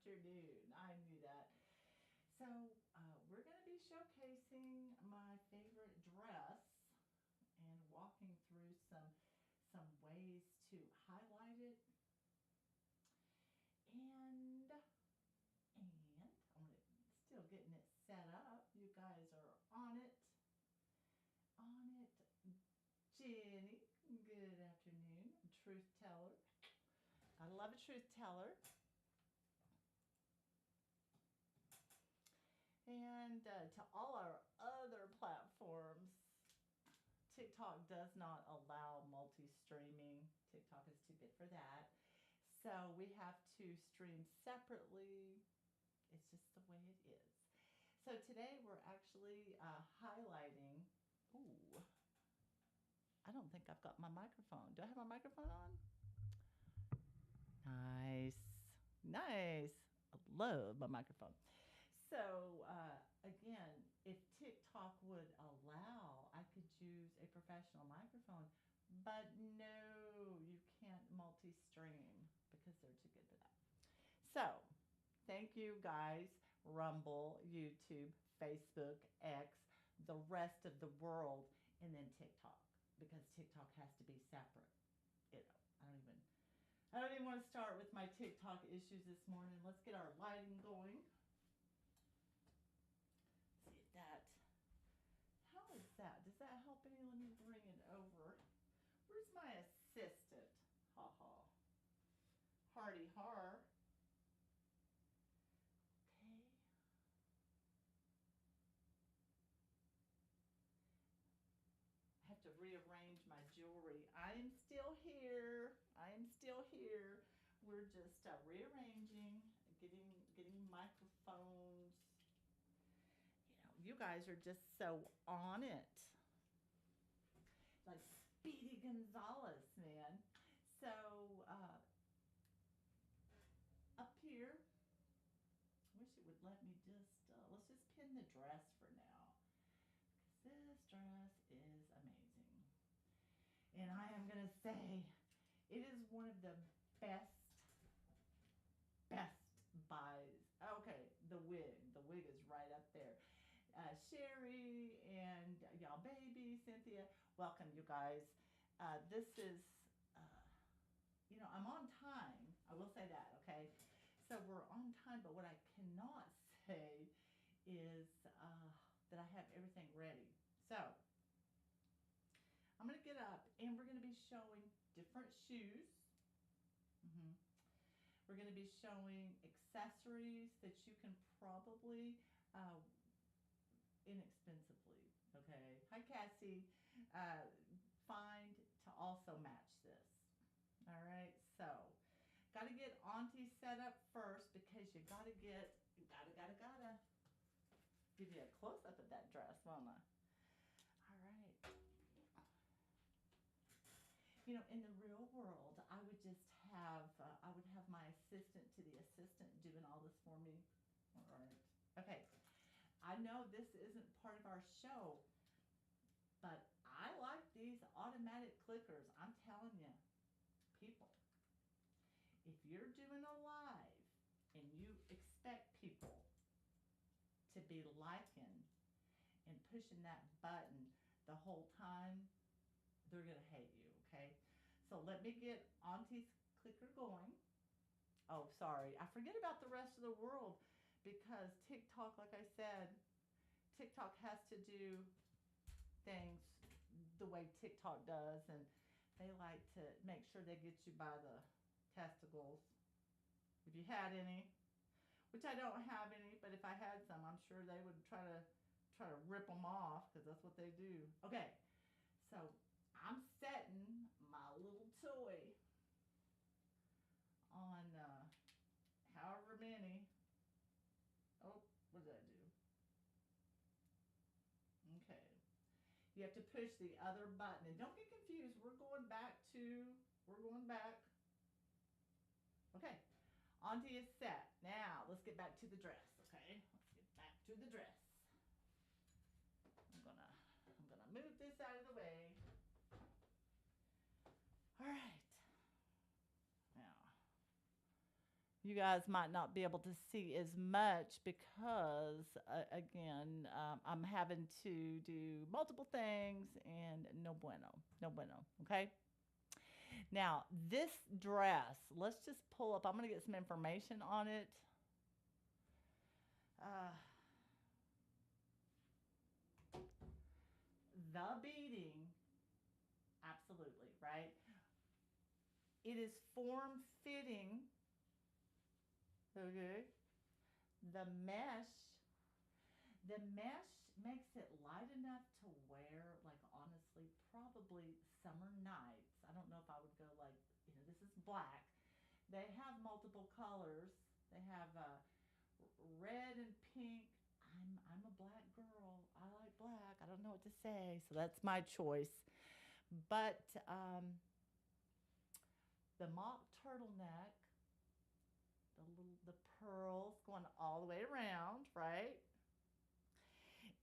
afternoon. I knew that. So we're going to be showcasing my favorite dress and walking through some ways to highlight it. And I'm still getting it set up. You guys are on it. On it. Jenny, good afternoon. Truth teller. I love a truth teller. And to all our other platforms, TikTok does not allow multi-streaming. TikTok is too big for that. So we have to stream separately. It's just the way it is. So today we're actually highlighting. Ooh, I don't think I've got my microphone. Do I have my microphone on? Nice. Nice. I love my microphone. So again, if TikTok would allow, I could use a professional microphone, but no, you can't multi-stream because they're too good for that. So thank you guys, Rumble, YouTube, Facebook, X, the rest of the world, and then TikTok, because TikTok has to be separate. You know, I don't even want to start with my TikTok issues this morning. Let's get our lighting going. See that. How is that? Does that help any? Let me bring it over. Where's my assistant? Ha ha. Hardy har. Okay. I have to rearrange my jewelry. I am still here. I am still here. We're just rearranging, getting microphones. You know, you guys are just so on it. Like Speedy Gonzalez, man. So up here, I wish it would let me just, let's just pin the dress for now. This dress is amazing. And I am going to say it is one of the best buys. Okay, the wig. The wig is right up there. Sherry and y'all baby, Cynthia, welcome you guys. This is, you know, I'm on time. I will say that, okay? So we're on time, but what I cannot say is that I have everything ready. So I'm going to get up and we're going to be showing different shoes. We're going to be showing accessories that you can probably inexpensively, okay? Hi Cassie, find to also match this. All right, so got to get Auntie set up first because you got to gotta give you a close-up of that dress, won't I? All right. You know, in the real world, I would just have, I would have my assistant to the assistant doing all this for me. All right. Okay. I know this isn't part of our show, but I like these automatic clickers. I'm telling you, people, if you're doing a live and you expect people to be liking and pushing that button the whole time, they're going to hate you, okay? So let me get Auntie's clicker going. Oh, sorry. I forget about the rest of the world because TikTok, like I said, TikTok has to do things the way TikTok does, and they like to make sure they get you by the testicles, if you had any, which I don't have any, but if I had some, I'm sure they would try to rip them off because that's what they do. Okay, so I'm setting my little toy on however many. Oh, what did I do? Okay. You have to push the other button. And don't get confused. We're going back. Okay. Auntie is set. Now, let's get back to the dress, okay? Let's get back to the dress. I'm gonna move this out of the way. All right. Now, you guys might not be able to see as much because, again, I'm having to do multiple things and no bueno, no bueno. Okay. Now, this dress, let's just pull up. I'm going to get some information on it. Uh, the beading, absolutely, right? It is form fitting. Okay. The mesh, the mesh makes it light enough to wear, like, honestly, probably summer nights. I don't know if I would go like, this is black. They have multiple colors. They have red and pink. I'm a black girl. I like black. I don't know what to say, so that's my choice. But the mock turtleneck, the pearls going all the way around, right?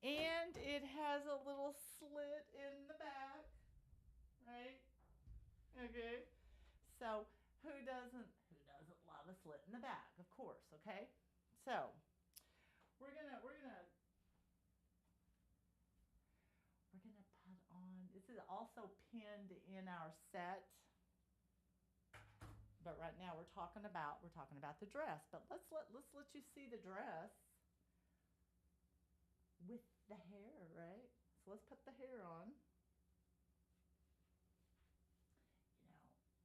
And it has a little slit in the back, right? Okay. So who doesn't love a slit in the back? Of course. Okay. So we're gonna put on. This is also pinned in our set, but right now we're talking about the dress. But let's let you see the dress with the hair, right? So let's put the hair on.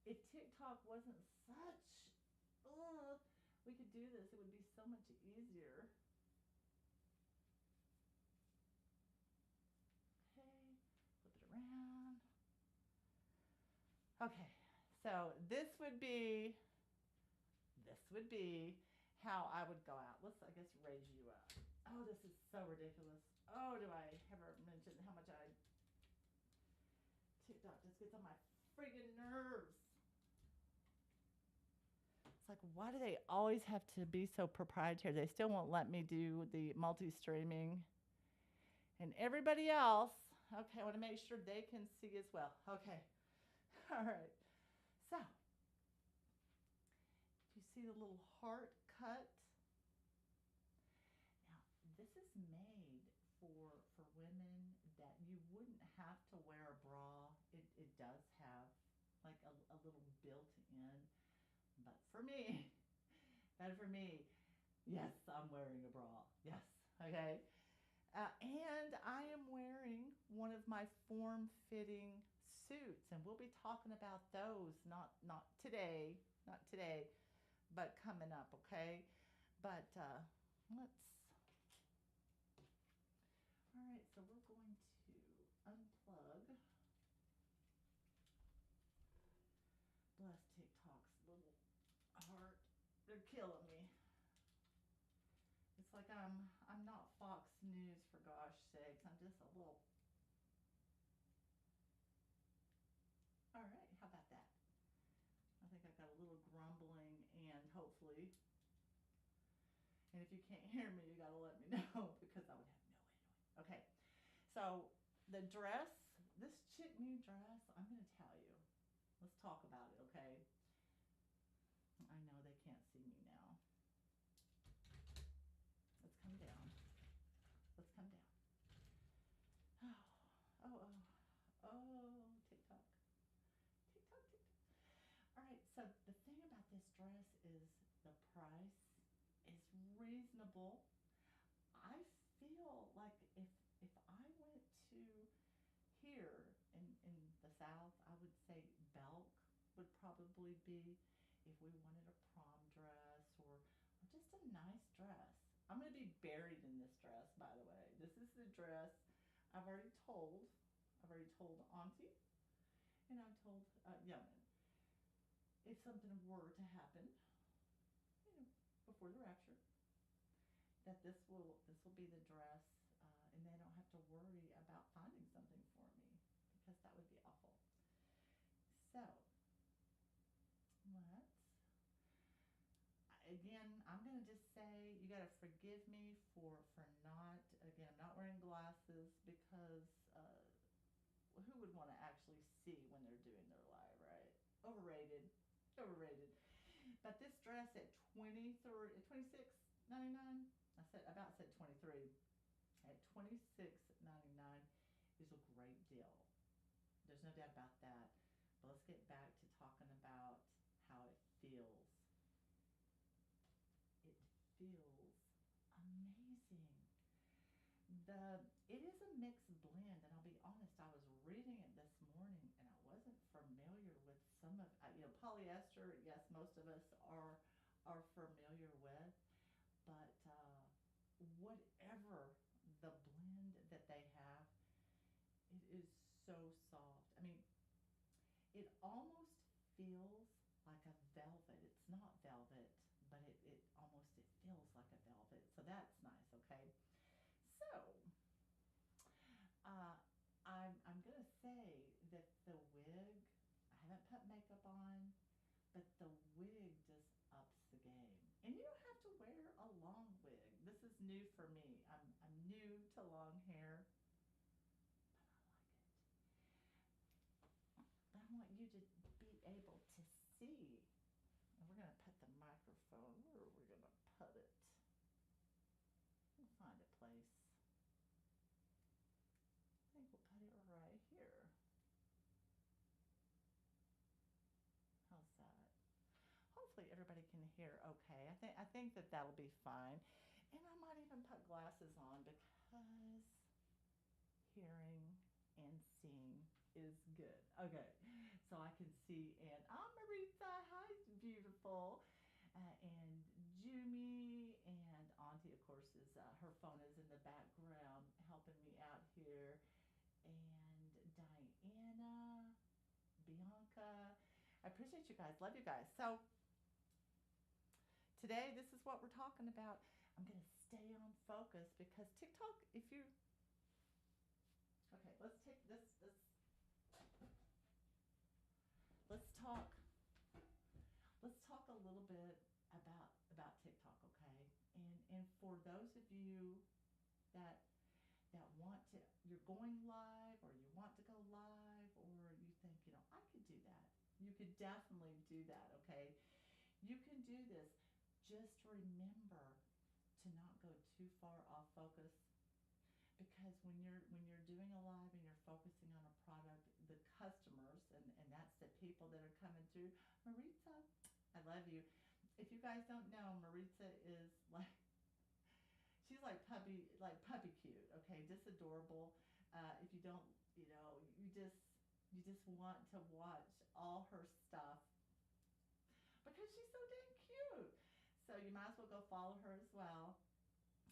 If TikTok wasn't such, we could do this. It would be so much easier. Okay, flip it around. Okay, so this would be how I would go out. Let's, I guess, raise you up. Oh, this is so ridiculous. Oh, do I ever mention how much TikTok just gets on my friggin' nerves. It's like, why do they always have to be so proprietary? They still won't let me do the multi-streaming. And everybody else, okay, I want to make sure they can see as well. Okay. All right. So, you see the little heart cut? Now, this is made for women that you wouldn't have to wear a bra. It does have like a little built-in, but for me, yes, I'm wearing a bra. Yes, okay. And I am wearing one of my form-fitting suits, and we'll be talking about those not today, but coming up, okay? But let's. All right, so we're going to unplug. Bless TikTok's little heart. They're killing me. It's like I'm not Fox News, for gosh sakes. I'm just a little. All right, how about that? I think I've got a little grumbling, and hopefully, and if you can't hear me, you got to let me know because I would have no way knowing. Okay, so the dress, this chick new dress, I'm going to tell you. Let's talk about it, okay? I know they can't see me now. Let's come down. Let's come down. Oh, TikTok. TikTok. All right, so the thing about this dress is the price is reasonable. I feel like if I went to here in the South, I would say Belk would probably be if we wanted a prom dress or just a nice dress. I'm going to be buried in this dress, by the way. This is the dress I've already told. Auntie, and I've told Yemen. If something were to happen, before the rapture, that this will be the dress, and they don't have to worry about finding something for me because that would be awful. So let's. Again, I'm going to just say you got to forgive me for not, again, I'm not wearing glasses because who would want to actually see when they're doing their live, right? Overrated. But this dress at $26.99. I said 23. At $26.99 is a great deal. There's no doubt about that. But let's get back to talking about how it feels. It feels amazing. It is a mixed blend, and I'll be honest, I was reading it this morning and I wasn't familiar with some of polyester. Yes, most of us are familiar with, but whatever the blend that they have, it is so soft. I mean, it almost feels like a velvet. It's not velvet, but it almost it feels like a velvet. So that's nice. Okay. So uh, I'm gonna say that the wig. I haven't put makeup on, but the wig just ups the game. And you don't have to wear a long wig. This is new for me. I'm new to long hair, but I like it. But I want you to be able to see. And we're gonna put the microphone. Where are we gonna put it? We'll find a place. I think we'll put it right here. How's that? Hopefully everybody can hear okay. I think that that'll be fine. And I might even put glasses on because hearing and seeing is good. Okay, so I can see. And Maritza, hi, beautiful. And Jumi and Auntie, of course, is her phone is in the background helping me out here. And Diana, Bianca, I appreciate you guys. Love you guys. So today, this is what we're talking about. I'm going to stay on focus because TikTok, if you... Okay, let's take this. Let's talk a little bit about TikTok, okay? And for those of you that want to, you're going live or you want to go live or you think, I could do that. You could definitely do that, okay? You can do this. Just remember to not go too far off focus, because when you're doing a live and you're focusing on a product, the customers, and that's the people that are coming through. Maritza, I love you. If you guys don't know, Maritza is like, she's like puppy cute, okay, just adorable. If you don't, you just want to watch all her stuff because she's so dang cute. So you might as well go follow her as well.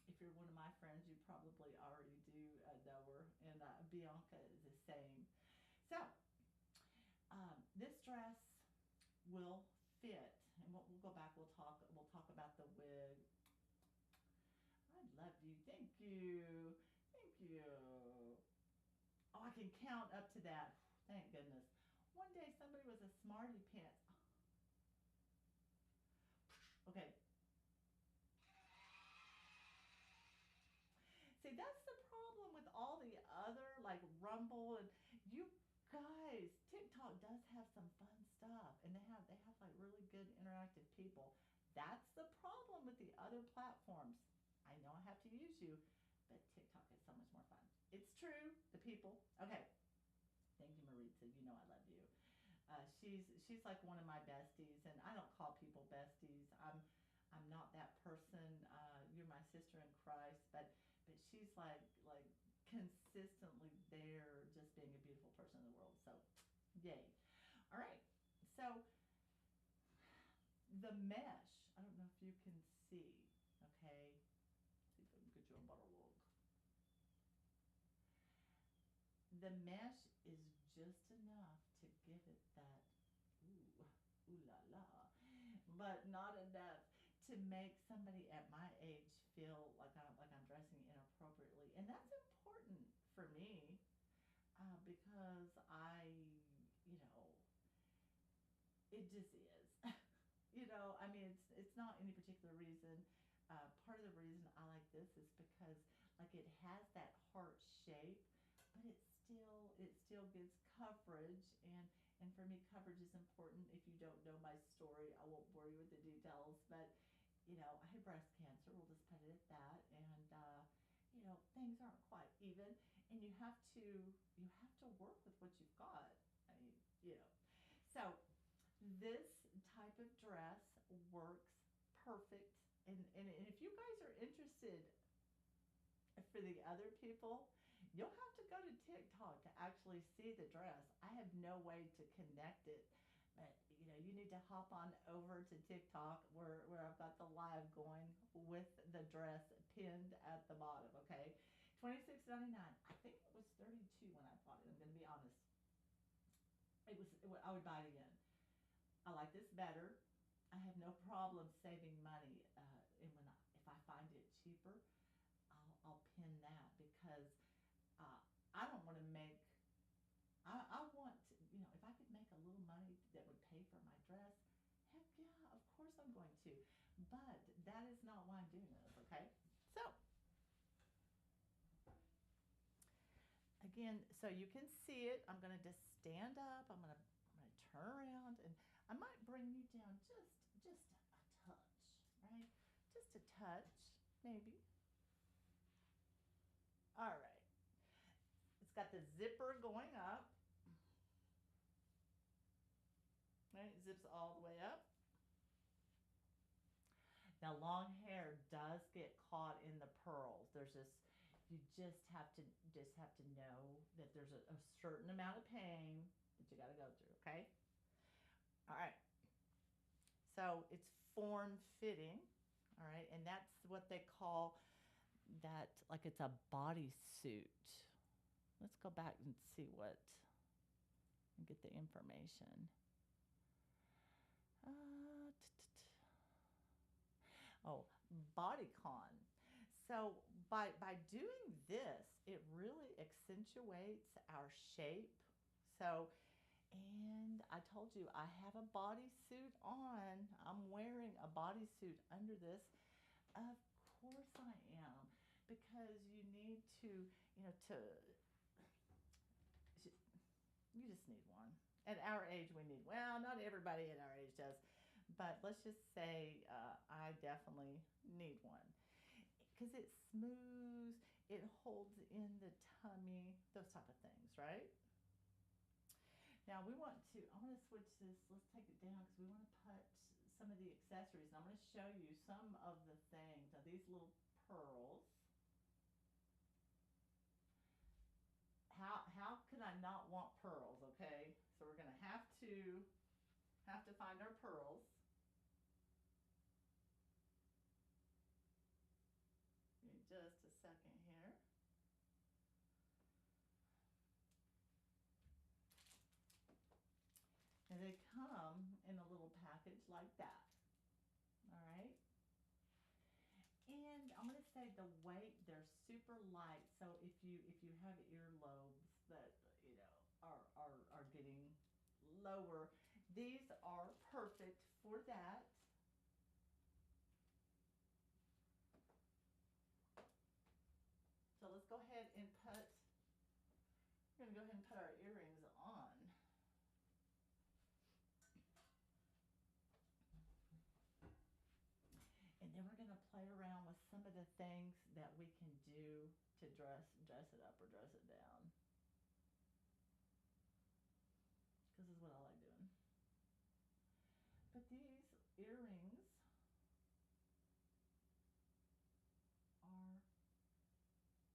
If you're one of my friends, you probably already do know her. And Bianca is the same. So this dress will fit, and we'll go back. We'll talk about the wig. I love you. Thank you. Thank you. Oh, I can count up to that. Thank goodness. One day somebody was a smarty pants. Okay. See, that's the problem with all the other, like Rumble, and you guys, TikTok does have some fun stuff, and they have like really good interactive people. That's the problem with the other platforms. I know I have to use you, but TikTok is so much more fun. It's true, the people. Okay. Thank you, Maritza. You know I love you. She's like one of my besties, and I don't call people besties. I'm not that person. You're my sister in Christ, but she's like consistently there, just being a beautiful person in the world. So, yay! All right. So the mesh. I don't know if you can see. Okay. See if I can get you a better look. The mesh is just enough to give it that ooh la la, but not enough to make somebody at my age feel like I'm dressing inappropriately, and that's important for me because it just is. I mean, it's not any particular reason. Part of the reason I like this is because like it has that heart shape, but it still gives coverage, and for me coverage is important. If you don't know my story, I won't bore you with the details, but I had breast cancer. We'll just put it at that. And, things aren't quite even. And you have to work with what you've got. I mean, So this type of dress works perfect. And if you guys are interested, for the other people, you'll have to go to TikTok to actually see the dress. I have no way to connect it, but you need to hop on over to TikTok where I've got the live going with the dress pinned at the bottom. Okay, $26.99. I think it was 32 when I bought it. I'm going to be honest. I would buy it again. I like this better. I have no problem saving money, and if I find it cheaper, I'll pin that because I don't want to make. I want to, if I could make a little money that would pay for my dress, heck yeah, of course I'm going to. But that is not why I'm doing this. Okay, so again, so you can see it. I'm going to just stand up. I'm going to turn around, and I might bring you down just a touch, right? Just a touch, maybe. All right. It's got the zipper going up. Right? It zips all the way up. Now, long hair does get caught in the pearls. You just have to know that there's a certain amount of pain that you got to go through, okay? All right. So it's form fitting, all right? And that's what they call that, like it's a bodysuit. Let's go back and see and get the information. Bodycon. So by doing this, it really accentuates our shape. So, and I told you I have a bodysuit on. I'm wearing a bodysuit under this. Of course I am, because you need to, you just need one. At our age, we need, well, not everybody at our age does, but let's just say I definitely need one. Because it smooths, it holds in the tummy, those type of things, right? Now I want to switch this, let's take it down because we want to put some of the accessories. And I'm going to show you some of the things. Now these little pearls. How could I not want pearls, okay? So we're going to have to find our pearls. Give me just a second here. And they come in a little package like that. All right. And I'm going to say the weight, they're super light. So if you have earlobes that are getting lower, these are perfect for that. So let's go ahead and we're going to go ahead and put our earrings on. And then we're going to play around with some of the things that we can do to dress it up or dress it down. Because this is what I like doing. But these earrings are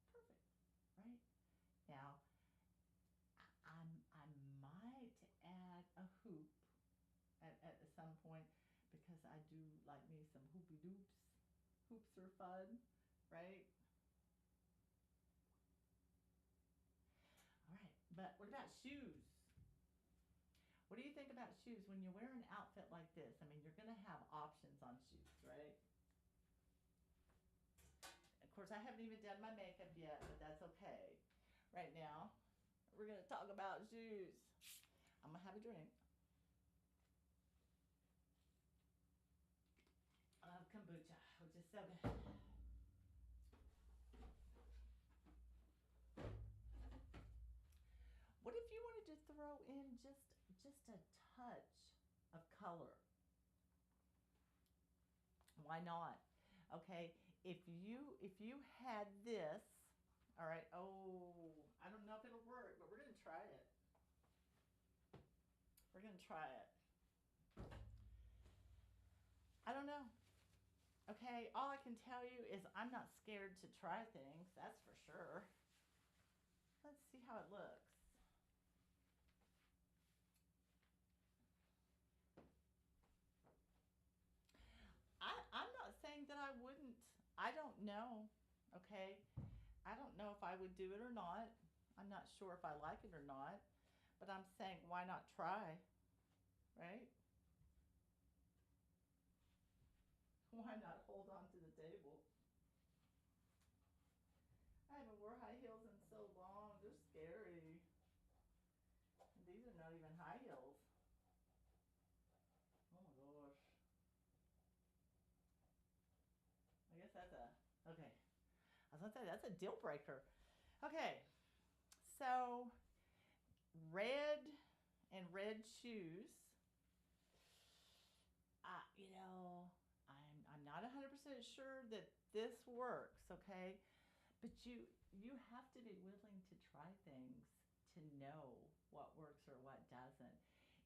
perfect, right? Now, I might add a hoop at some point, because I do like me some hoopy doops. Hoops are fun, right? All right, but what about shoes? What do you think about shoes when you wear an outfit like this? I mean, you're going to have options on shoes, right? Of course, I haven't even done my makeup yet, but that's okay. Right now, we're going to talk about shoes. I'm going to have a drink of kombucha, which is so good. What if you wanted to throw in just a touch of color? Why not? Okay, if you had this, all right. Oh, I don't know if it'll work, but we're gonna try it. We're gonna try it. I don't know. Okay, all I can tell you is I'm not scared to try things. That's for sure. Let's see how it looks. I'm not saying that I wouldn't. I don't know. Okay, I don't know if I would do it or not. I'm not sure if I like it or not. But I'm saying, why not try? Right? Why not hold on to the table? I haven't wore high heels in so long. They're scary. These are not even high heels. Oh my gosh. I guess that's a okay. I was gonna say that's a deal breaker. Okay, so red and red shoes. You know, I'm not 100% sure that this works. Okay, but you have to be willing to try things to know what works or what doesn't.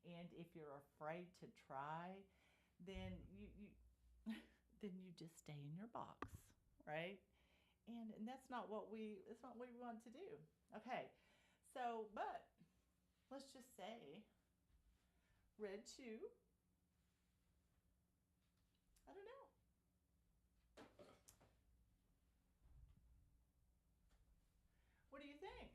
And if you're afraid to try, then you then you just stay in your box, right? And that's not what we want to do. Okay. So, but let's just say red shoe. I don't know. What do you think?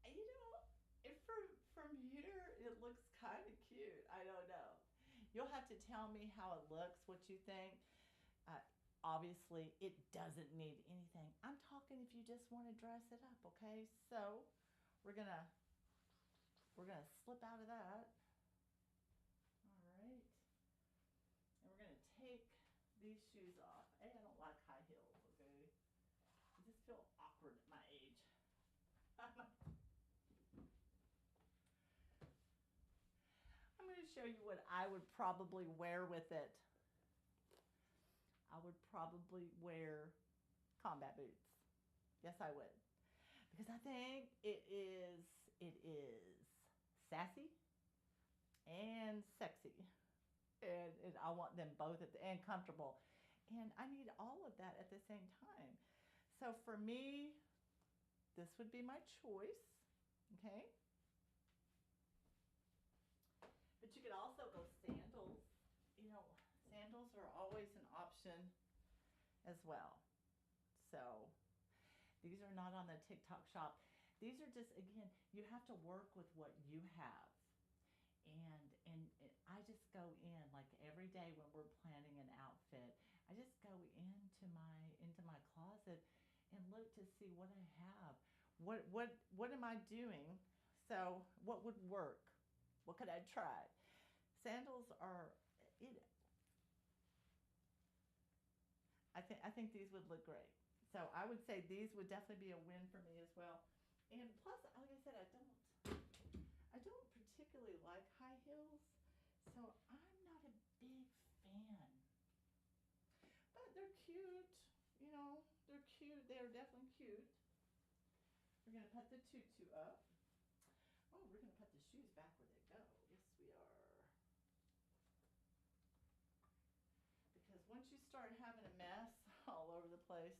You know, if from here it looks kind of cute. I don't know. You'll have to tell me how it looks, what you think. Uh, Obviously, it doesn't need anything. I'm talking if you just want to dress it up, okay? So we're gonna we're gonna slip out of that. All right, and we're gonna take these shoes off. Hey, I don't like high heels, okay? I just feel awkward at my age. I'm going to show you what I would probably wear with it. I would probably wear combat boots. Yes, I would. Because I think it is sassy and sexy. And I want them both and comfortable. And I need all of that at the same time. So for me, this would be my choice. Okay? But you could also go sandals. You know, sandals are always an option as well. So these are not on the TikTok shop. These are just, again, you have to work with what you have. And I just go in like every day when we're planning an outfit. I just go into my closet and look to see what I have. What am I doing? So what would work? What could I try? Sandals are it. I think these would look great. So I would say these would definitely be a win for me as well. And plus, like I said, I don't particularly like high heels, so I'm not a big fan. But they're cute. You know, they're cute. They're definitely cute. We're gonna put the tutu up. Oh, we're gonna put the shoes back where they go. Yes, we are. Because once you start having a mess all over the place,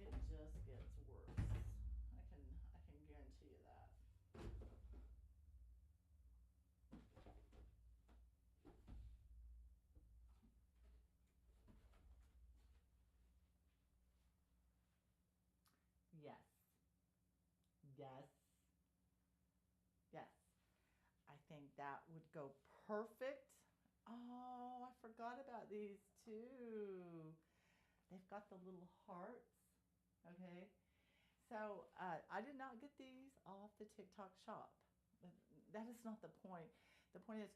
it just gets worse. I can guarantee you that. Yes. Yes. Yes. I think that would go perfect. Oh, I forgot about these too. They've got the little hearts. Okay. So I did not get these off the TikTok shop. That is not the point. The point is,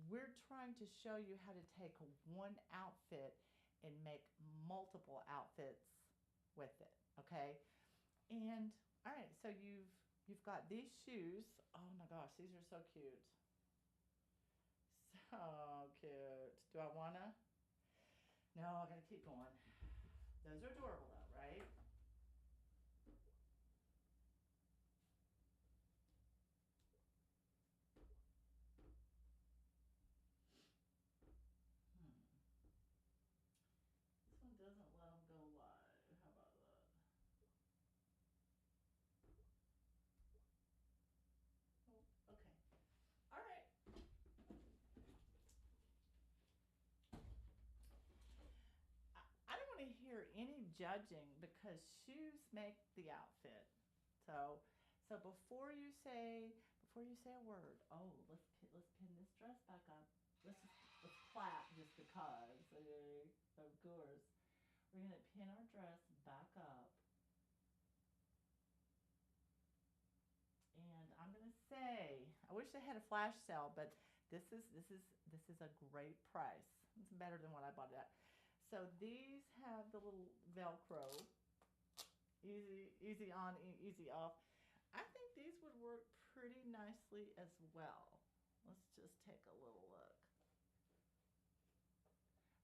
we're trying to show you how to take one outfit and make multiple outfits with it. Okay. And all right, so you've got these shoes. Oh my gosh, these are so cute. Oh, cute. Do I wanna? No, I gotta keep going. Those are adorable though, right? Hmm. This one doesn't let them go live. How about that? Oh, okay. All right. I don't want to hear any judging because shoes make the outfit. So, so before you say a word, oh, let's pin this dress back up. Let's clap just because. Okay, of course, we're gonna pin our dress back up, and I'm gonna say, I wish they had a flash sale, but this is a great price. It's better than what I bought it at. So these have the little Velcro, easy on, easy off. I think these would work pretty nicely as well. Let's just take a little look.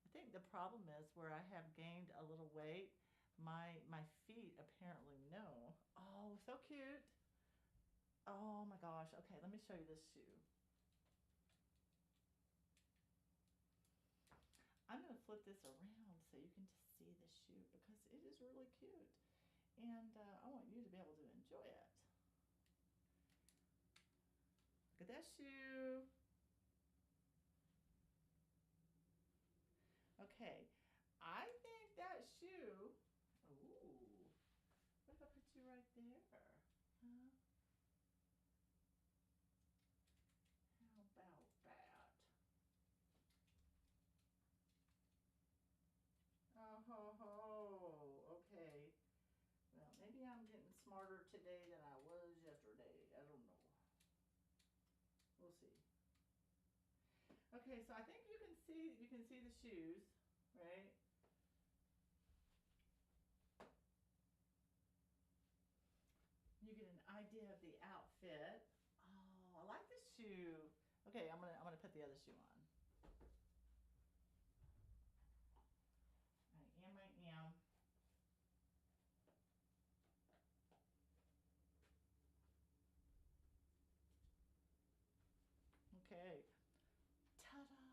I think the problem is where I have gained a little weight, my feet apparently know. Oh, so cute. Oh my gosh. Okay, let me show you this shoe. I'm going to flip this around so you can just see the shoe because it is really cute. And I want you to be able to enjoy it. Look at that shoe. Okay, I think that shoe, ooh, what if I put you right there? Huh? How about that? Oh ho ho, okay. Well, maybe I'm getting smarter today than I was yesterday. I don't know. We'll see. Okay, so I think you can see the shoes, right? You get an idea of the outfit. Oh, I like this shoe. Okay, I'm gonna put the other shoe on. I am. Okay. Ta-da!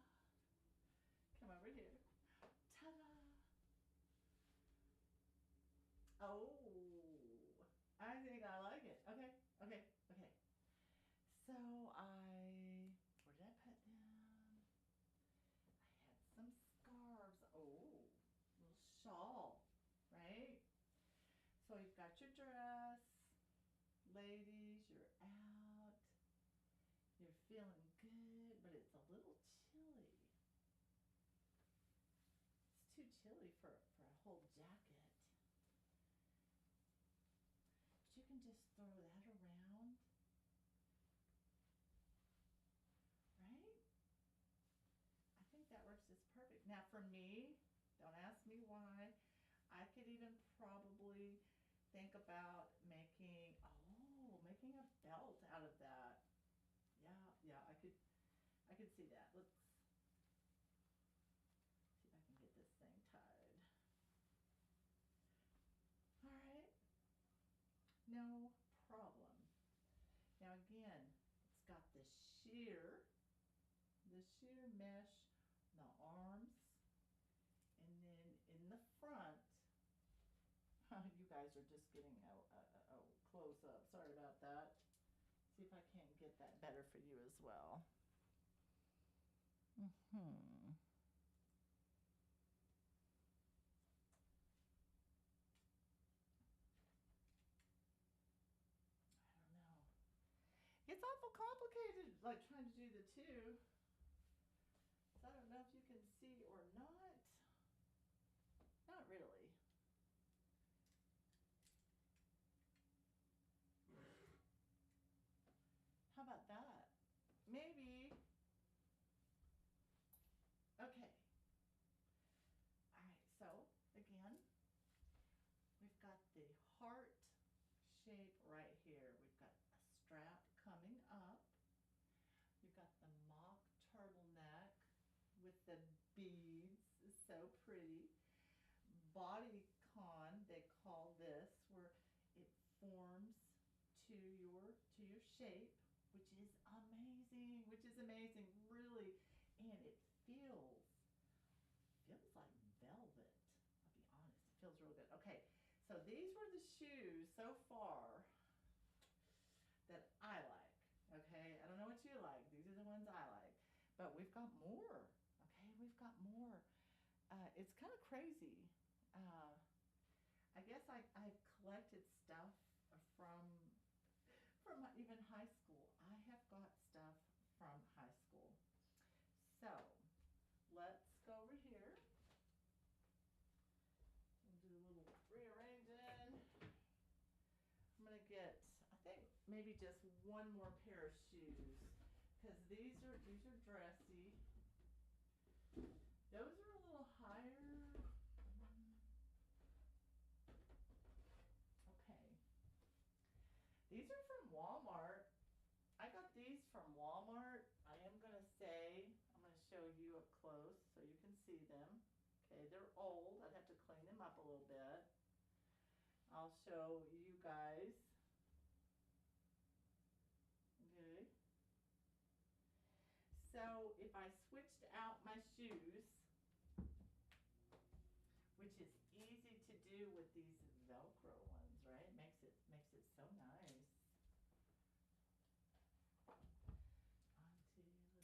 Come over here. Ta-da! Oh, I think I like it. Okay, okay, okay. So where did I put them? I had some scarves. Oh, little shawl, right? So you've got your dress. Ladies, you're out. You're feeling good, but it's a little chilly. It's too chilly for a whole jacket. But you can just throw that around, right? I think that works just perfect. Now for me, don't ask me why. I could even probably think about making a belt out of that. Yeah, I could see that. Let's see if I can get this thing tied. All right, no problem. Now again, it's got the sheer mesh, the arms, and then in the front, you guys are just getting a close up. Sorry about that. See if I can't get that better for you as well. Hmm. I don't know. It's awful complicated, like trying to do the two. So I don't know if you can see or not. Not really. How about that? Maybe. Okay. All right. So again, we've got the heart shape right here. We've got a strap coming up. You've got the mock turtleneck beads. It's so pretty. Bodycon, they call this, where it forms to your shape, which is amazing. Which is amazing, really, and it feels like velvet. I'll be honest, it feels really good. Okay, so these were the shoes so far that I like. Okay, I don't know what you like. These are the ones I like, but we've got more. Okay, we've got more. It's kind of crazy. I guess I've collected stuff from even high school. I have got stuff from high school. So let's go over here. We'll do a little rearranging. I'm gonna get, I think maybe just one more pair of shoes, because these are dressy. Those are a little higher. Okay. These are from Walmart. I got these from Walmart. I am going to say, I'm going to show you up close so you can see them. Okay, they're old. I'd have to clean them up a little bit. I'll show you guys. Okay. So if I switched out my shoes, which is easy to do with these Velcro ones, right? Makes it so nice. Onto, let's see here.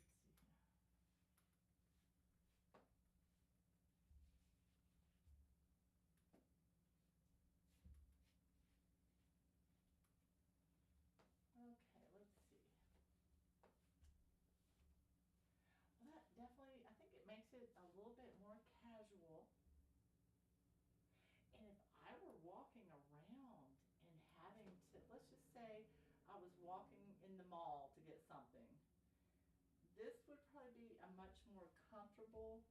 Okay, let's see. Well, that definitely, I think it makes it a little bit more casual. And if I were walking around and having to, let's just say I was walking in the mall to get something, this would probably be a much more comfortable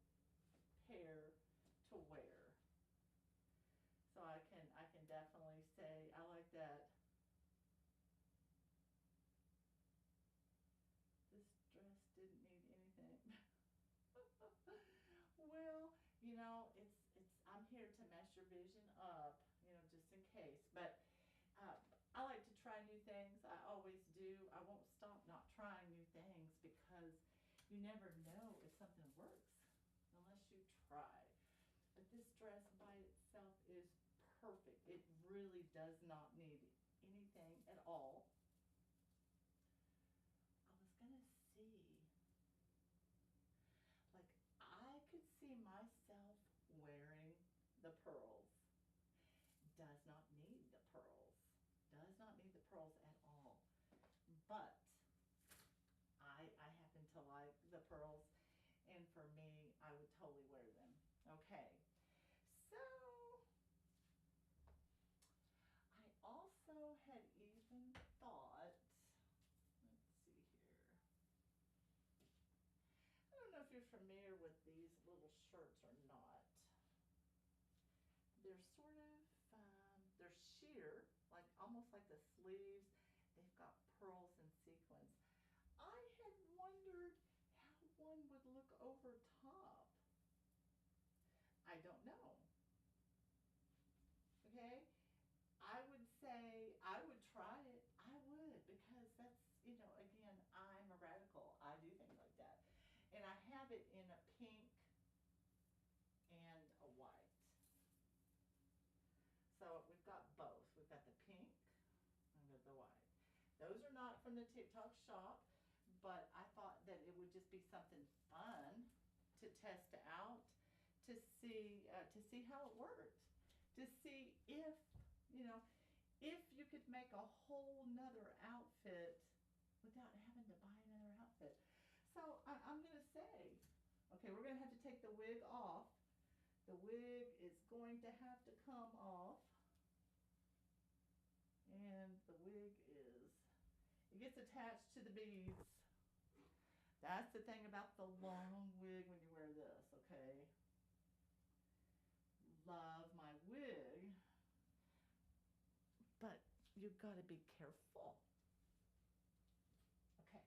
pair to wear. So I can definitely say I like that. This dress didn't need anything. Well, you know, I'm here to mess your vision up, you know, just in case. But I like to try new things. I always do. I won't stop not trying new things, because you never know if something works unless you try. But this dress by itself is perfect. It really does not need anything at all. I was gonna see, like, I could see myself wearing the pearls. Does not need the pearls. Does not need the pearls at all. But I happen to like the pearls, and for me, I would totally wear them. Okay, so I also had even thought, let's see here. I don't know if you're familiar with these little shirts or not. They're sort of, they're sheer, like almost like the sleeves. They've got pearls and sequins. I had wondered how one would look over top. I don't know. Okay? I would say I would try it. I would, because that's, you know, again, I'm a radical. I do things like that. And I have it in a pink and a white. So we've got both. We've got the pink and we've got the white. Those are not from the TikTok shop, but I thought that it would just be something fun to test out, to see how it worked, to see if, you know, if you could make a whole nother outfit without having to buy another outfit. So I'm gonna say, okay, we're gonna have to take the wig off. The wig is going to have to come off. And the wig it gets attached to the beads. That's the thing about the long wig when you wear this, okay? Love my wig, but you've got to be careful. Okay.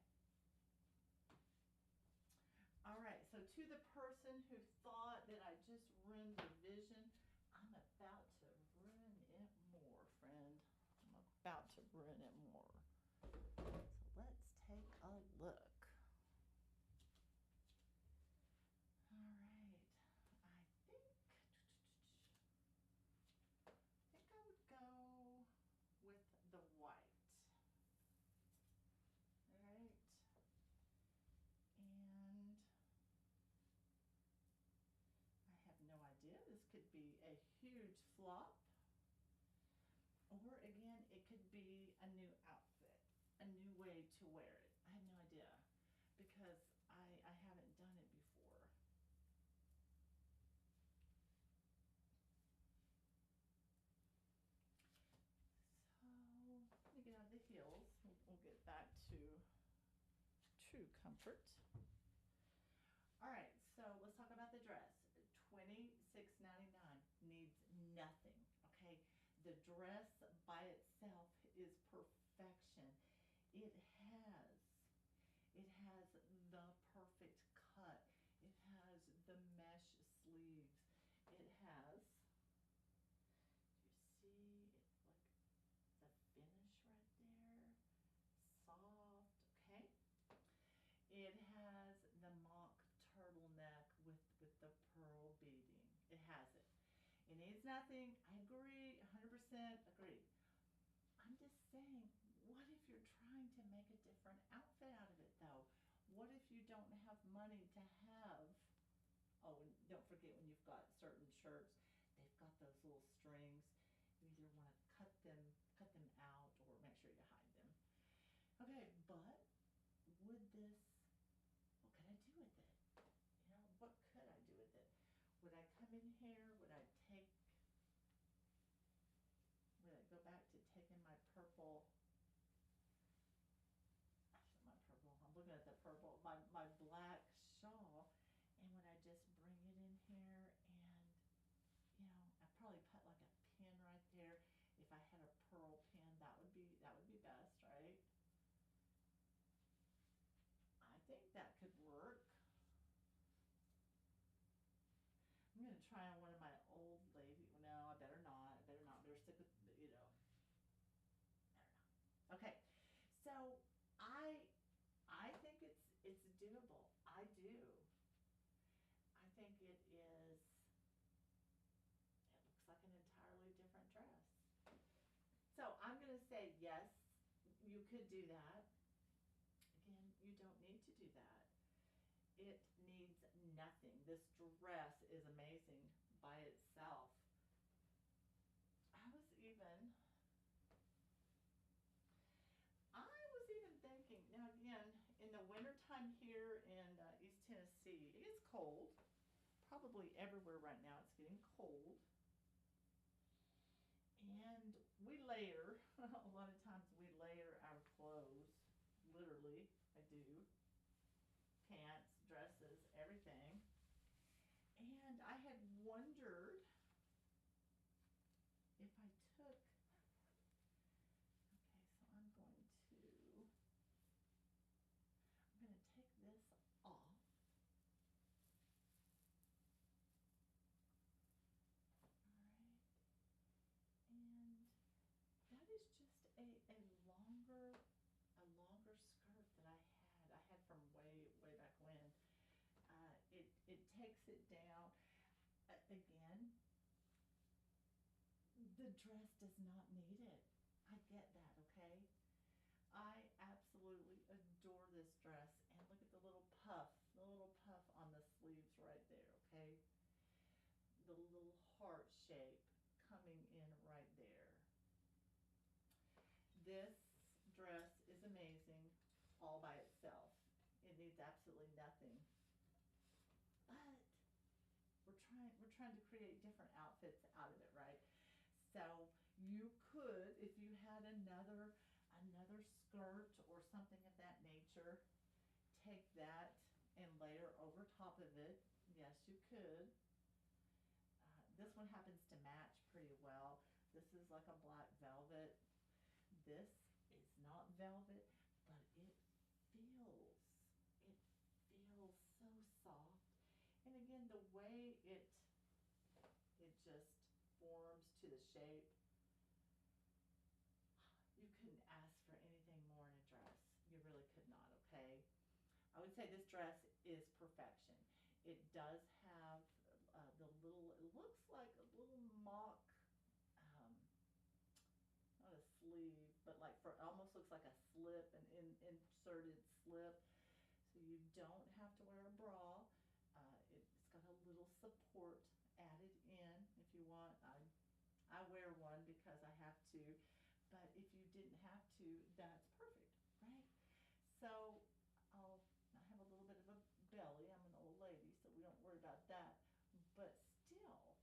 All right, so to the person who thought that I just ruined the vision, I'm about to ruin it more, friend. I'm about to ruin it more. So let's take a look. All right. I think I would go with the white. All right. And I have no idea. This could be a huge flop. Or again, it could be a new outfit, a new way to wear it. I have no idea because I haven't done it before. So let me get out of the heels. We'll get back to true comfort. All right, so let's talk about the dress. $26.99 needs nothing, okay? The dress by itself is perfection. It has the perfect cut. It has the mesh sleeves. It has, do you see, it's like the finish right there, soft, okay? It has the mock turtleneck with the pearl beading. It has it. It needs nothing. I agree, 100% agree. I'm just saying, what if you're trying to make a different outfit out of it though? What if you don't have money to have, oh, and don't forget when you've got certain shirts, they've got those little strings. You either want to cut them out or make sure you hide them. Okay, but would this, what could I do with it? You know, what could I do with it? Would I come in here? Would I go back to taking my purple? Actually, my purple. I'm looking at the purple. My black shawl, and would I just bring it in here and, you know, I'd probably put like a pin right there. If I had a pearl pin, that would be best, right? I think that could work. I'm gonna try on one of my old lady. No, I better not. Better stick with, you know. Better not. Okay, so I think it's doable. I do. I think it is. It looks like an entirely different dress. So I'm gonna say yes. You could do that. Again, you don't need to do that. It needs nothing. This dress is amazing by itself. I was even thinking, now again, in the wintertime here in East Tennessee, it gets cold. Probably everywhere right now it's getting cold. And we layer, a lot of times we layer our clothes, literally, I do. Pants, dresses, everything. And I had wondered if I took, okay, so I'm going to take this off. All right. And that is just a longer skirt that I had from way back when. It takes it down. Again, the dress does not need it. I get that, okay? I absolutely adore this dress. And look at the little puff on the sleeves right there, okay? The little heart shape coming in right there. This dress is amazing all by itself. It needs absolutely nothing. But we're trying to create different outfits out of it, right? So you could, if you had another skirt or something of that nature, take that and layer over top of it. Yes, you could. This one happens to match pretty well. This is like a black velvet. This is not velvet, but it feels so soft. again, the way it just forms to the shape, you couldn't ask for anything more in a dress. You really could not, okay? I would say this dress is perfection. It does have the little, it looks like a little mock, um, not a sleeve, but like for, almost looks like a slip, an inserted slip. So you don't have to wear a bra. It's got a little support added in if you want. I wear one because I have to, but if you didn't have to, that's perfect, right? So I have a little bit of a belly. I'm an old lady, so we don't worry about that. But still,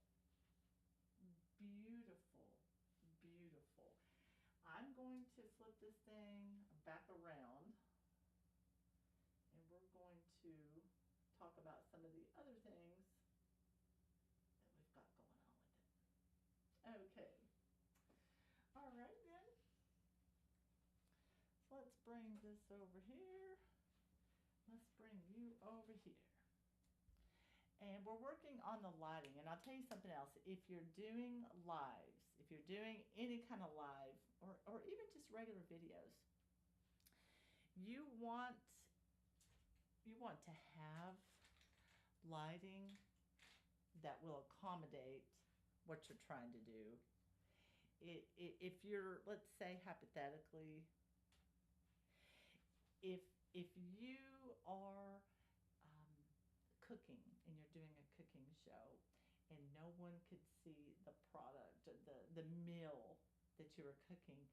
beautiful, beautiful. I'm going to flip this thing back around, and we're going to talk about some of the other things that we've got going on with it. Okay. All right then. So let's bring this over here. Let's bring you over here. And we're working on the lighting. And I'll tell you something else. If you're doing lives, if you're doing any kind of live, or even just regular videos, you want to have lighting that will accommodate what you're trying to do. If you're, let's say hypothetically, if you are cooking and you're doing a cooking show and no one could see the product, the meal that you were cooking,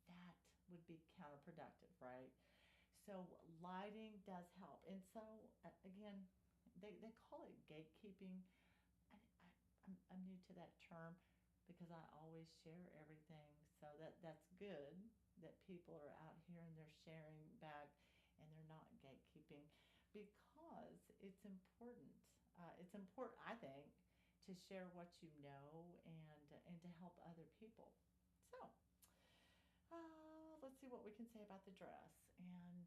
that would be counterproductive, right? So lighting does help. And so again, they call it gatekeeping. I'm new to that term because I always share everything. So that's good that people are out here and they're sharing back and they're not gatekeeping, because it's important. It's important, I think, to share what you know and to help other people. So let's see what we can say about the dress. And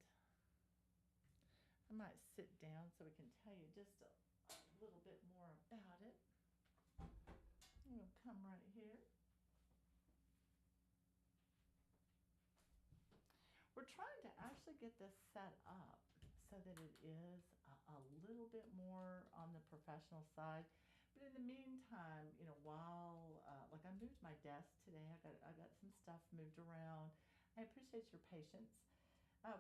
I might sit down so we can tell you just a little bit more about it. I'm going to come right here. We're trying to actually get this set up so that it is a little bit more on the professional side. But in the meantime, while like I moved my desk today, I got some stuff moved around. I appreciate your patience.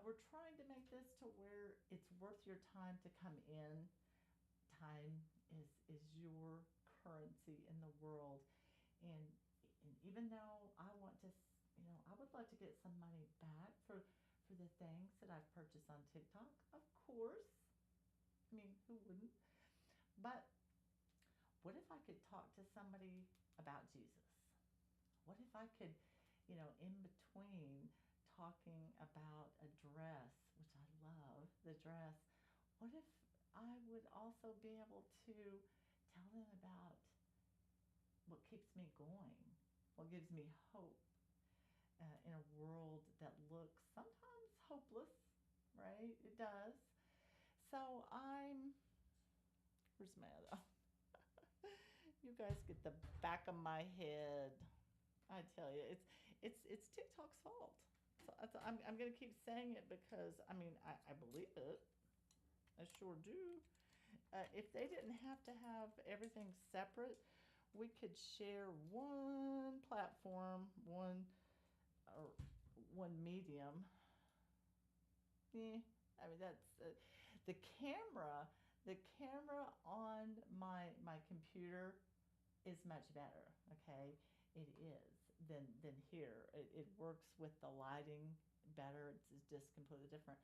We're trying to make this to where it's worth your time to come in. Time is your currency in the world, and even though I want to, I would like to get some money back for the things that I've purchased on TikTok, of course. I mean, who wouldn't? But what if I could talk to somebody about Jesus? What if I could, in between talking about a dress, which I love, the dress, what if I would also be able to tell them about what keeps me going, what gives me hope in a world that looks sometimes hopeless, right? It does. So where's my other? You guys get the back of my head. I tell you, it's TikTok's fault. So I'm going to keep saying it because I believe it. I sure do. If they didn't have to have everything separate, we could share one platform, one medium. Yeah, that's the camera. The camera on my computer is much better. Okay, it is than here. It works with the lighting better. It's just completely different.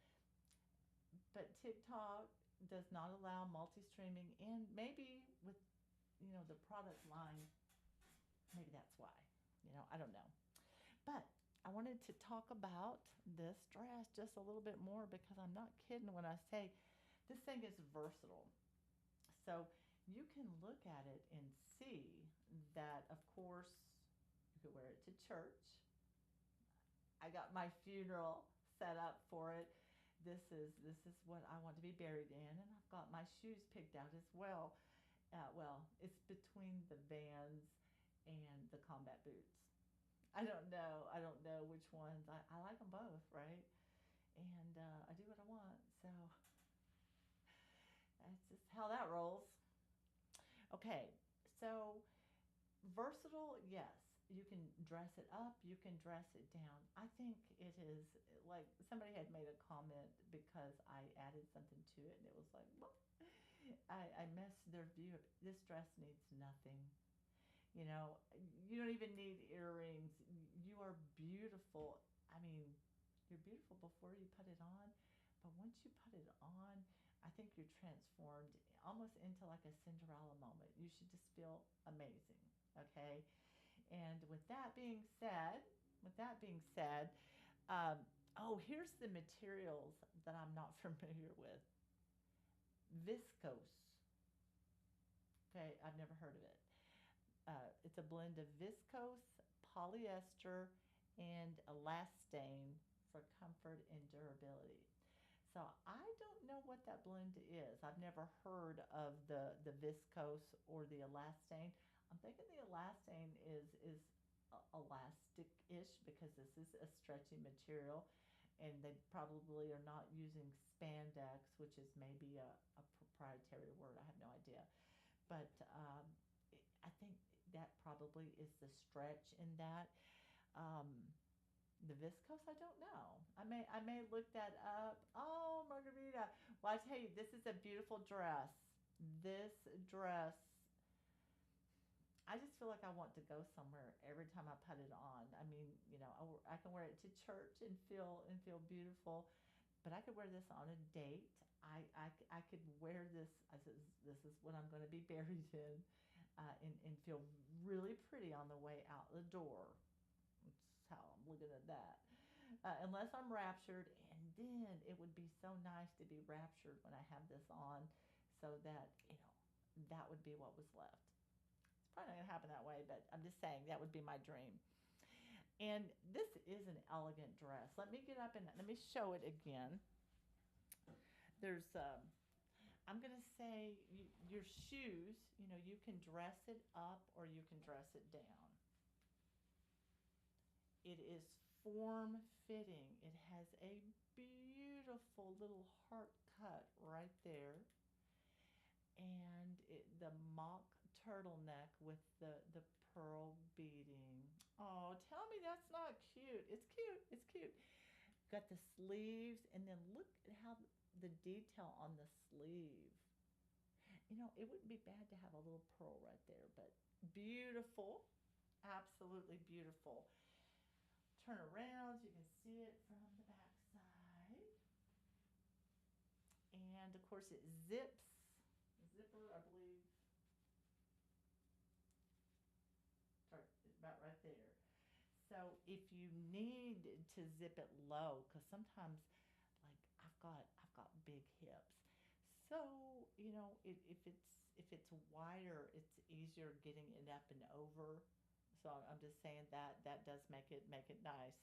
But TikTok does not allow multi-streaming, and maybe with the product line, maybe that's why. I don't know. But I wanted to talk about this dress just a little bit more because I'm not kidding when I say this thing is versatile. So you can look at it and see that, of course, you could wear it to church. I got my funeral set up for it. this is what I want to be buried in, and I've got my shoes picked out as well. Well, it's between the Vans and the combat boots. I don't know. I don't know which ones. I like them both, right? And I do what I want. So that's just how that rolls. Okay, so versatile, yes. You can dress it up, you can dress it down. I think it is like somebody had made a comment because I added something to it, and it was like, well, I messed their view up. This dress needs nothing. You know, you don't even need earrings. You are beautiful. I mean, you're beautiful before you put it on, but once you put it on, I think you're transformed almost into like a Cinderella moment. You should just feel amazing, okay? And with that being said, um, oh, here's the materials that I'm not familiar with. Viscose. Okay, I've never heard of it. It's a blend of viscose, polyester, and elastane for comfort and durability. So I don't know what that blend is. I've never heard of the viscose or the elastane. I'm thinking the elastane is elastic-ish because this is a stretchy material, and they probably are not using spandex, which is maybe a proprietary word. I have no idea, but I think that probably is the stretch in that. Um, the viscose, I don't know. I may look that up. Oh, Margarita. Well, I tell you, this is a beautiful dress. This dress, I just feel like I want to go somewhere every time I put it on. I mean, you know, I can wear it to church and feel beautiful, but I could wear this on a date. I could wear this. This is what I'm going to be buried in, and feel really pretty on the way out the door. That's how I'm looking at that. Unless I'm raptured, and then it would be so nice to be raptured when I have this on, so that that would be what was left. It's probably not gonna happen that way, but I'm just saying that would be my dream. And this is an elegant dress. Let me get up and let me show it again. There's I'm gonna say your shoes. You can dress it up or you can dress it down. It is form fitting. It has a beautiful little heart cut right there, and the mock turtleneck with the pearl beading. Oh, tell me that's not cute. It's cute. It's cute. Got the sleeves, and then look at how the detail on the sleeve. It wouldn't be bad to have a little pearl right there, but beautiful. Absolutely beautiful. Turn around so you can see it from the back side. And of course it zips. Zipper, I believe. Start about right there. So if you need to zip it low, because sometimes, like I've got big hips, so if it's wider, it's easier getting it up and over. So I'm just saying that does make it nice.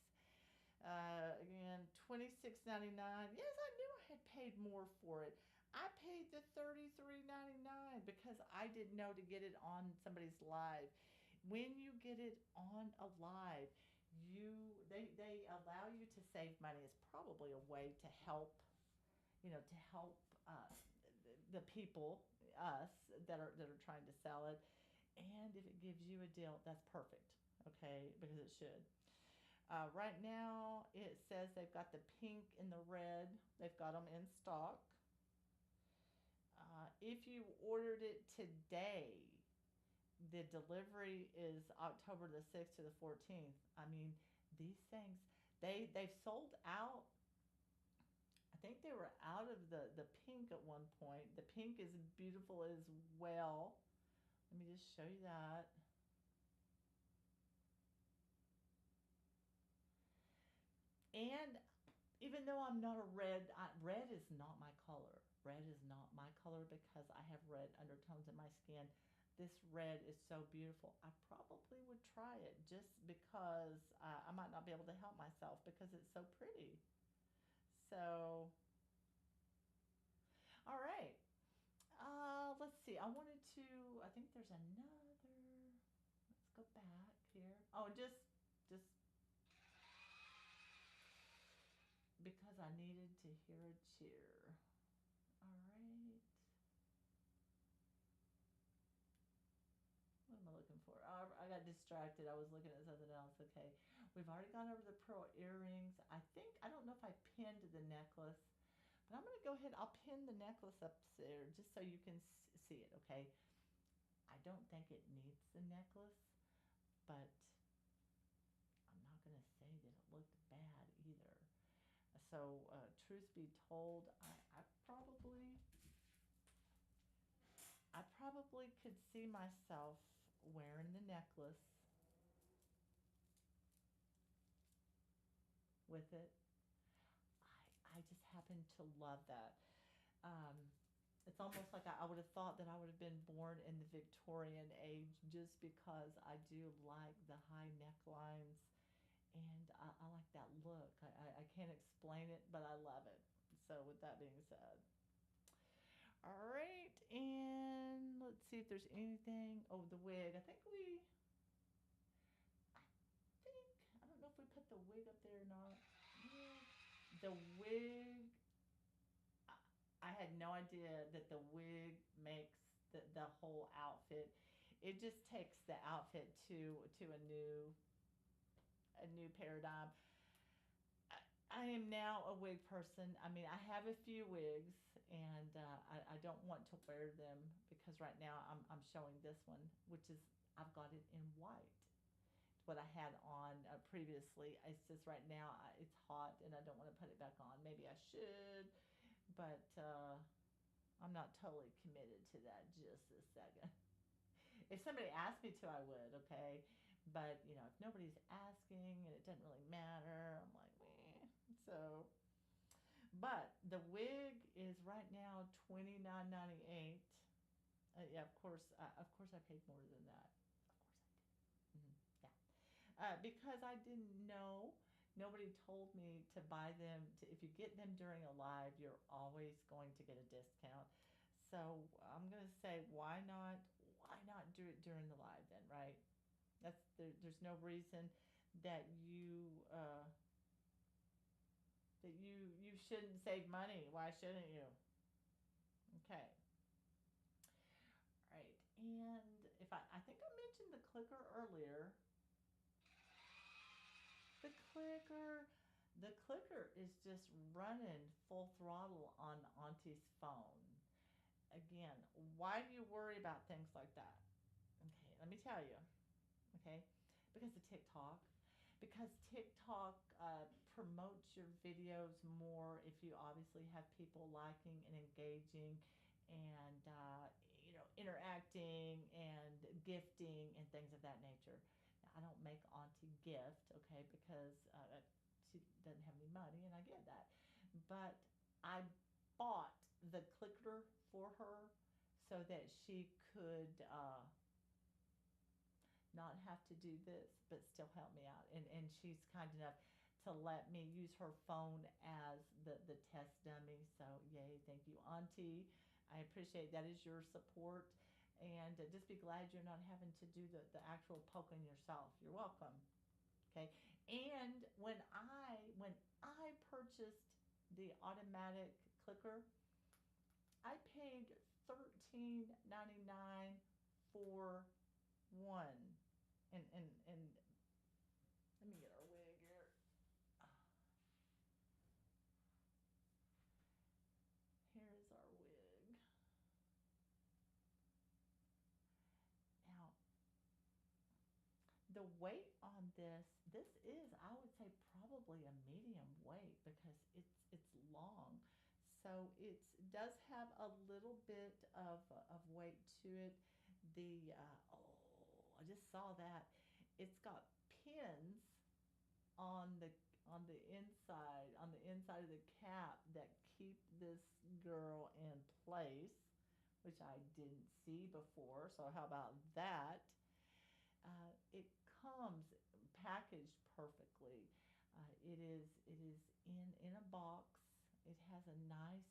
Again, $26.99. Yes, I knew I had paid more for it. I paid the $33.99 because I didn't know to get it on somebody's live. When you get it on a live, they allow you to save money. It's probably a way to help, the people, us that are trying to sell it. And if it gives you a deal, that's perfect. Okay, because it should. Right now, it says they've got the pink and the red. They've got them in stock. If you ordered it today, the delivery is October the 6th to the 14th. I mean, these things, they've sold out. I think they were out of the pink at one point. The pink is beautiful as well. Let me just show you that. And even though I'm not a red is not my color. Red is not my color because I have red undertones in my skin. This red is so beautiful. I probably would try it just because I might not be able to help myself because it's so pretty. So All right. Let's see. I think there's another. Let's go back here. Oh, just because I needed to hear a cheer. All right. What am I looking for? Oh, I got distracted. I was looking at something else. Okay. We've already gone over the pearl earrings. I don't know if I pinned the necklace, but I'm going to go ahead. I'll pin the necklace up there just so you can see it, okay? I don't think it needs the necklace, but I'm not going to say that it looked bad either. So, truth be told, I probably could see myself wearing the necklace with it. I just happen to love that. Um, it's almost like I would have thought that I would have been born in the Victorian age just because I do like the high necklines and I like that look. I can't explain it, but I love it. So, with that being said, all right, and let's see if there's anything. Oh, the wig. I think, I don't know if we put the wig up there or not. Yeah. The wig, I had no idea that the wig makes the whole outfit. It just takes the outfit to a new paradigm. I am now a wig person. I mean, I have a few wigs, and I don't want to wear them because right now I'm showing this one, which is I've got it in white. What I had on previously. It's just right now it's hot, and I don't want to put it back on. Maybe I should, but I'm not totally committed to that just this second. If somebody asked me to, I would. Okay, but if nobody's asking and it doesn't really matter, I'm like, meh. So, but the wig is right now $29.98. Yeah, of course, I paid more than that. Of course, I did. Yeah, because I didn't know. Nobody told me to buy them. If you get them during a live, you're always going to get a discount. So I'm gonna say, why not? Why not do it during the live then, right? There's no reason that you shouldn't save money. Why shouldn't you? Okay. All right. And if I think I mentioned the clicker earlier. The clicker, the clicker is just running full throttle on Auntie's phone. Again, why do you worry about things like that? Okay, let me tell you. Okay, because of TikTok. Because TikTok promotes your videos more if you obviously have people liking and engaging and interacting and gifting and things of that nature. Now, I don't make Auntie gift, okay, because she doesn't have any money, and I get that. But I bought the clicker for her so that she could not have to do this, but still help me out. And she's kind enough to let me use her phone as the test dummy. So, yay, thank you, Auntie. I appreciate that is your support. And just be glad you're not having to do the actual poking yourself. You're welcome. Okay. And when I purchased the automatic clicker, I paid $13.99 for one. And let me get our wig here. Here is our wig. Now, the weight on this is, I would say, probably a medium weight because it's long. So it does have a little bit of weight to it. I just saw that it's got pins on the inside of the cap that keep this girl in place, which I didn't see before. So how about that? It comes packaged perfectly. It is in a box. It has a nice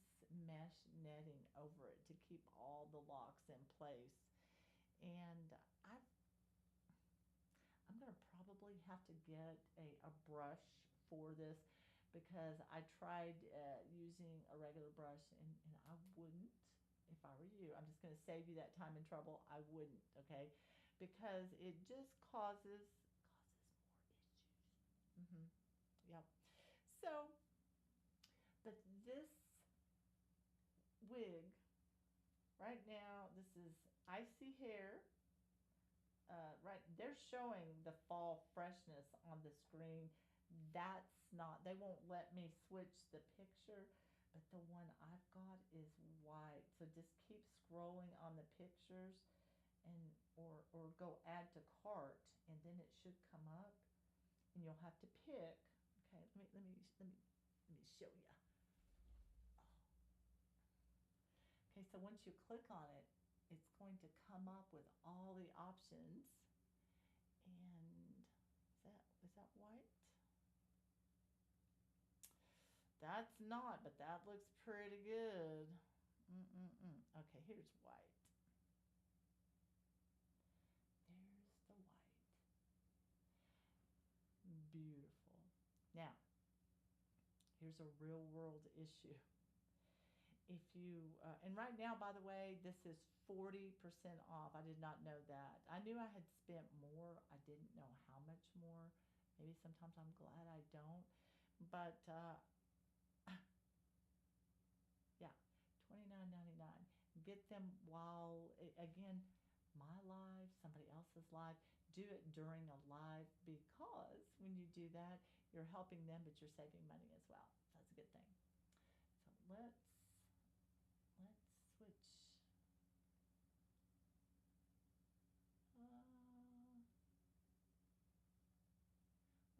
mesh netting over it to keep all the locks in place. And I'm going to probably have to get a brush for this because I tried using a regular brush and I wouldn't if I were you. I'm just going to save you that time and trouble. I wouldn't, okay? Because it just causes more issues. Yep. So, but this wig right now, this is icy hair. Right, they're showing the fall freshness on the screen. That's not, they won't let me switch the picture, but the one I've got is white. So just keep scrolling on the pictures and or go add to cart, and then it should come up and you'll have to pick. Okay, let me show you. Okay, so once you click on it, it's going to come up with all the options. And is that white? That's not, but that looks pretty good. Okay, here's white. There's the white. Beautiful. Now, here's a real world issue. If you, and right now, by the way, this is 40% off. I did not know that. I knew I had spent more. I didn't know how much more. Maybe sometimes I'm glad I don't. But yeah, $29.99. Get them while, again, my live, somebody else's live. Do it during a live because when you do that, you're helping them, but you're saving money as well. So that's a good thing. So let's switch.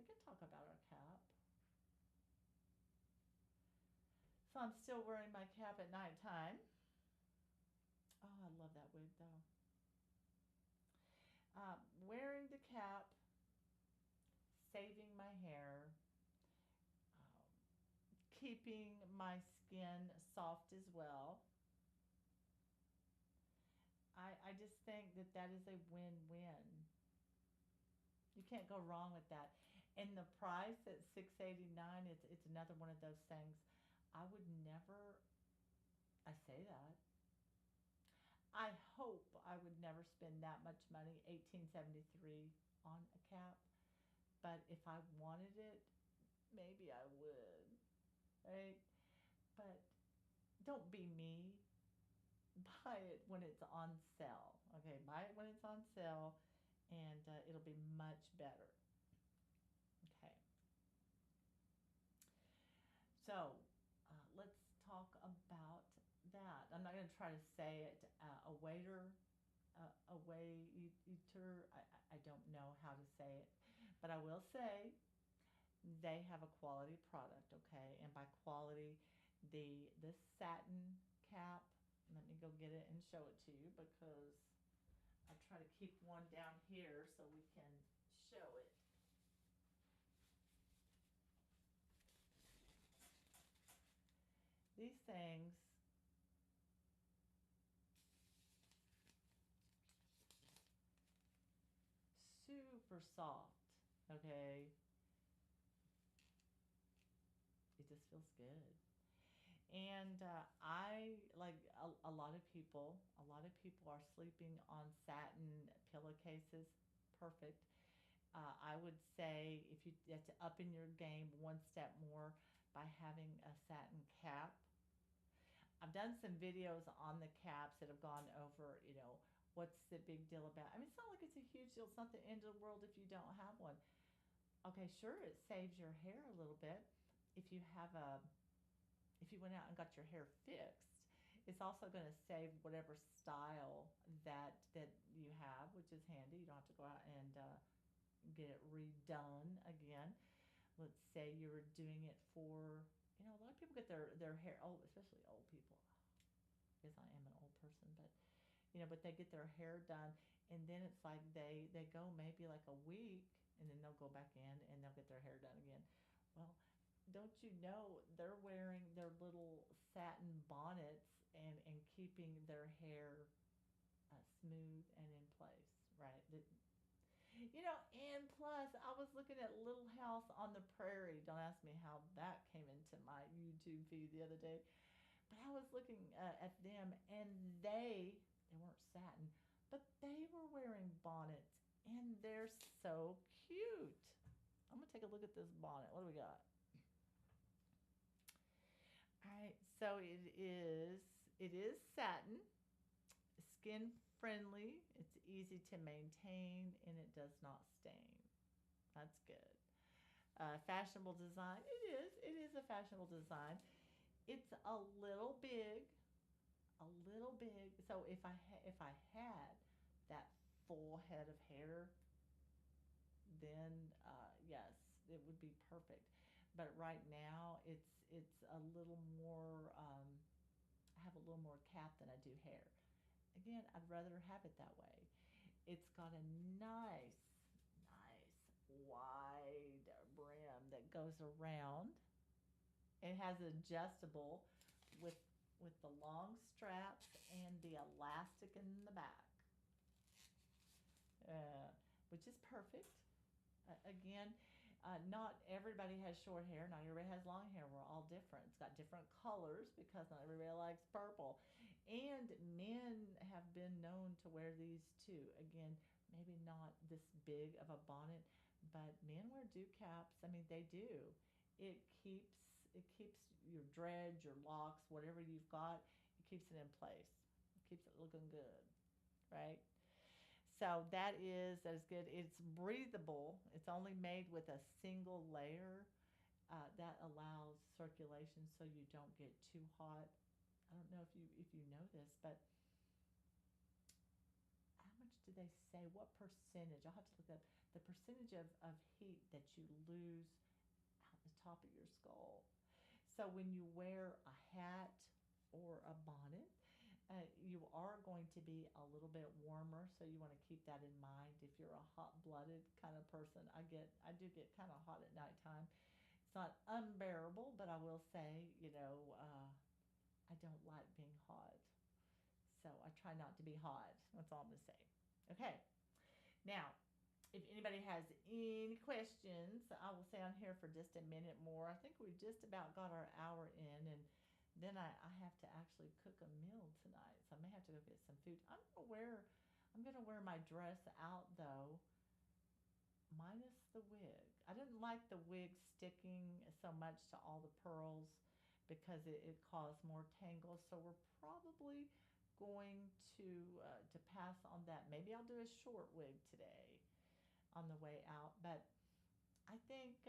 We can talk about our cap. So I'm still wearing my cap at nighttime. Oh, I love that wig though. Wearing the cap, saving my hair, keeping my skin soft as well. I just think that is a win-win. You can't go wrong with that. And the price at $6.89, it's another one of those things. I would never, I say that. I hope I would never spend that much money, $18.73 on a cap. But if I wanted it, maybe I would, right? But don't be me. Buy it when it's on sale. Okay, buy it when it's on sale, and it'll be much better. Okay. So let's talk about that. I'm not going to try to say it. A waiter, a waiter. I don't know how to say it, but I will say they have a quality product. Okay, and by quality, this satin cap. Let me go get it and show it to you because I try to keep one down here so we can show it. These things super soft, okay? It just feels good. And I like a lot of people. A lot of people are sleeping on satin pillowcases. Perfect. I would say if you have to up in your game one step more by having a satin cap. I've done some videos on the caps that have gone over, what's the big deal about. I mean, it's not like it's a huge deal. It's not the end of the world if you don't have one. Okay, sure, it saves your hair a little bit. If you went out and got your hair fixed, it's also going to save whatever style that you have, which is handy. You don't have to go out and get it redone again. Let's say you were doing it for, a lot of people get their hair, especially old people. I guess I am an old person, but they get their hair done, and then it's like they go maybe like a week, and then they'll go back in and they'll get their hair done again. Well, don't you know they're wearing their little satin bonnets and keeping their hair smooth and in place, right? And plus, I was looking at Little House on the Prairie. Don't ask me how that came into my YouTube feed the other day, but I was looking at them, and they weren't satin, but they were wearing bonnets, and they're so cute. I'm gonna take a look at this bonnet. What do we got? All right, so it is satin, skin friendly. It's easy to maintain, and it does not stain. That's good. Fashionable design. It is. It is a fashionable design. It's a little big, a little big. So if I had that full head of hair, then yes, it would be perfect. But right now, it's a little more. I have a little more cap than I do hair. Again, I'd rather have it that way. It's got a nice wide brim that goes around. It has adjustable with with the long straps and the elastic in the back, which is perfect. Again, not everybody has short hair. Not everybody has long hair. We're all different. It's got different colors because not everybody likes purple. And men have been known to wear these too. Again, maybe not this big of a bonnet, but men wear dew caps. I mean, they do. It keeps it keeps your dreads, your locks, whatever you've got. It keeps it in place. It keeps it looking good, right? So that is good. It's breathable. It's only made with a single layer that allows circulation, so you don't get too hot. I don't know if you know this, but how much do they say? What percentage? I'll have to look up the percentage of heat that you lose out the top of your skull. So when you wear a hat or a bonnet, you are going to be a little bit warmer, so you want to keep that in mind. If you're a hot-blooded kind of person, I do get kind of hot at nighttime. It's not unbearable, but I will say, I don't like being hot, so I try not to be hot. That's all I'm gonna say. Okay, now if anybody has any questions, I will stay on here for just a minute more. I think we just about got our hour in, and then I have to actually cook a meal tonight, so I may have to go get some food. I'm gonna wear my dress out though, minus the wig. I didn't like the wig sticking so much to all the pearls because it caused more tangles. So we're probably going to pass on that. Maybe I'll do a short wig today on the way out. But I think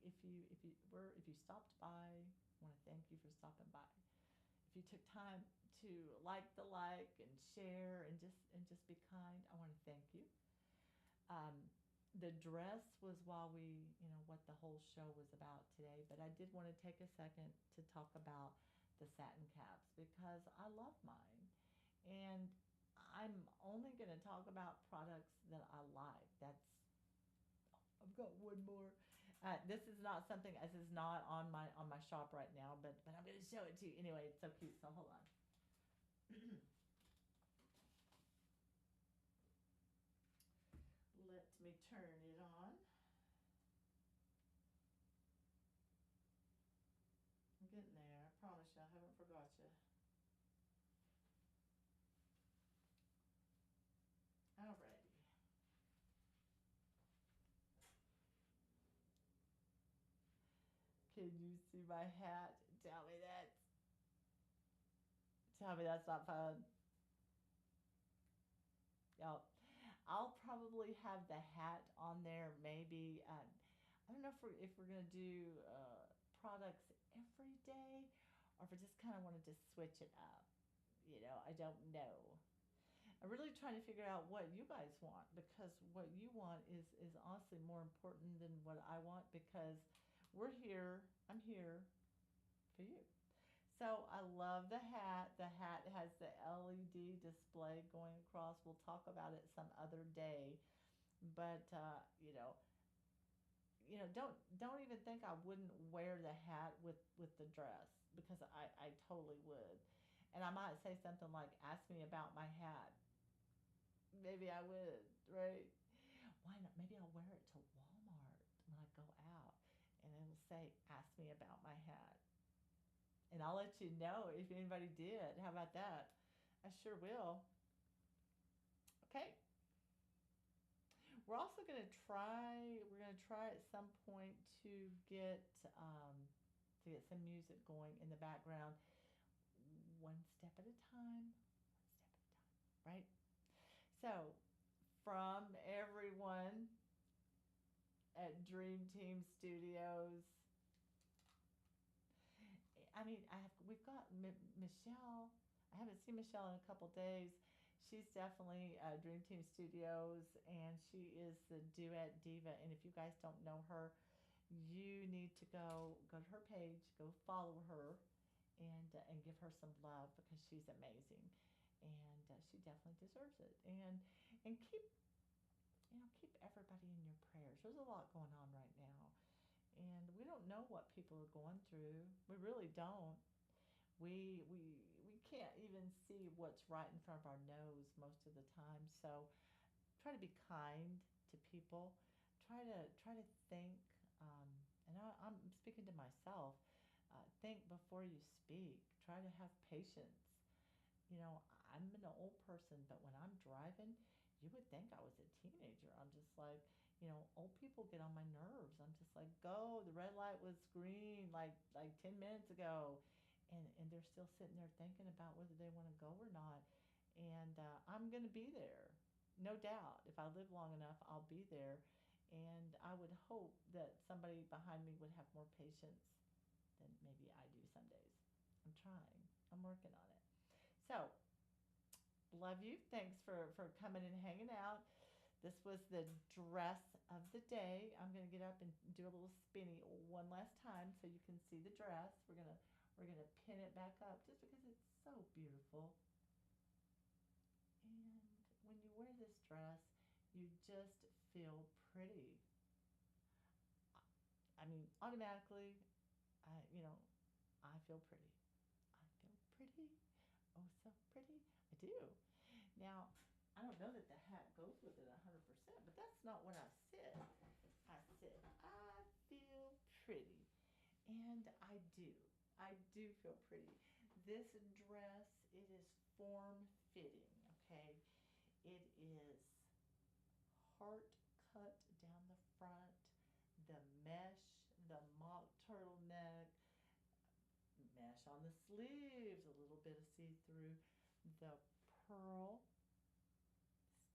if you stopped by, I want to thank you for stopping by. If you took time to like and share and just be kind, I want to thank you. Um, the dress was while what the whole show was about today, but I did want to take a second to talk about the satin caps because I love mine, and I'm only going to talk about products that I like. I've got one more. This is not something. This is not on my shop right now, but I'm going to show it to you anyway. It's so cute. So hold on. Let me turn it on. I'm getting there. I promise you, I haven't forgot you. Alrighty. Can you see my hat? Tell me that's not fun. Yep. I'll probably have the hat on there. Maybe I don't know if we're gonna do products every day, or if I just kind of wanted to switch it up. I don't know. I'm really trying to figure out what you guys want, because what you want is honestly more important than what I want, because we're here. I'm here for you. So I love the hat. The hat has the LED display going across. We'll talk about it some other day. But, don't even think I wouldn't wear the hat with the dress, because I totally would. And I might say something like, ask me about my hat. Maybe I would, right? Why not? Maybe I'll wear it to Walmart when I go out, and it'll say, ask me about my hat. And I'll let you know if anybody did. How about that? I sure will. Okay. We're going to try at some point to get some music going in the background, one step at a time, right? So, from everyone at Dream Team Studios, we've got Michelle. I haven't seen Michelle in a couple days. She's definitely Dream Team Studios, and she is the duet diva. And if you guys don't know her, you need to go to her page, go follow her, and give her some love, because she's amazing, and she definitely deserves it. And keep everybody in your prayers. There's a lot going on right now, and we don't know what people are going through. We really don't. We can't even see what's right in front of our nose most of the time. So try to be kind to people. Try to think. I'm speaking to myself. Think before you speak. Try to have patience. I'm an old person, but when I'm driving, you would think I was a teenager. I'm just like, old people get on my nerves. I'm just like, go, the red light was green like 10 minutes ago. And they're still sitting there thinking about whether they want to go or not. And I'm going to be there, no doubt. If I live long enough, I'll be there. And I would hope that somebody behind me would have more patience than maybe I do some days. I'm trying. I'm working on it. So, love you. Thanks for coming and hanging out. This was the dress of the day. I'm going to get up and do a little spinny one last time so you can see the dress. We're going to pin it back up just because it's so beautiful. And when you wear this dress, you just feel pretty. Automatically, I feel pretty. I feel pretty. Oh, so pretty. I do. Now, I don't know that the hat goes with it 100%, but that's not what I said. I said, I feel pretty. And I do. I do feel pretty. This dress, it is form fitting, okay? It is heart cut down the front, the mesh, the mock turtleneck, mesh on the sleeves, a little bit of see-through, the pearl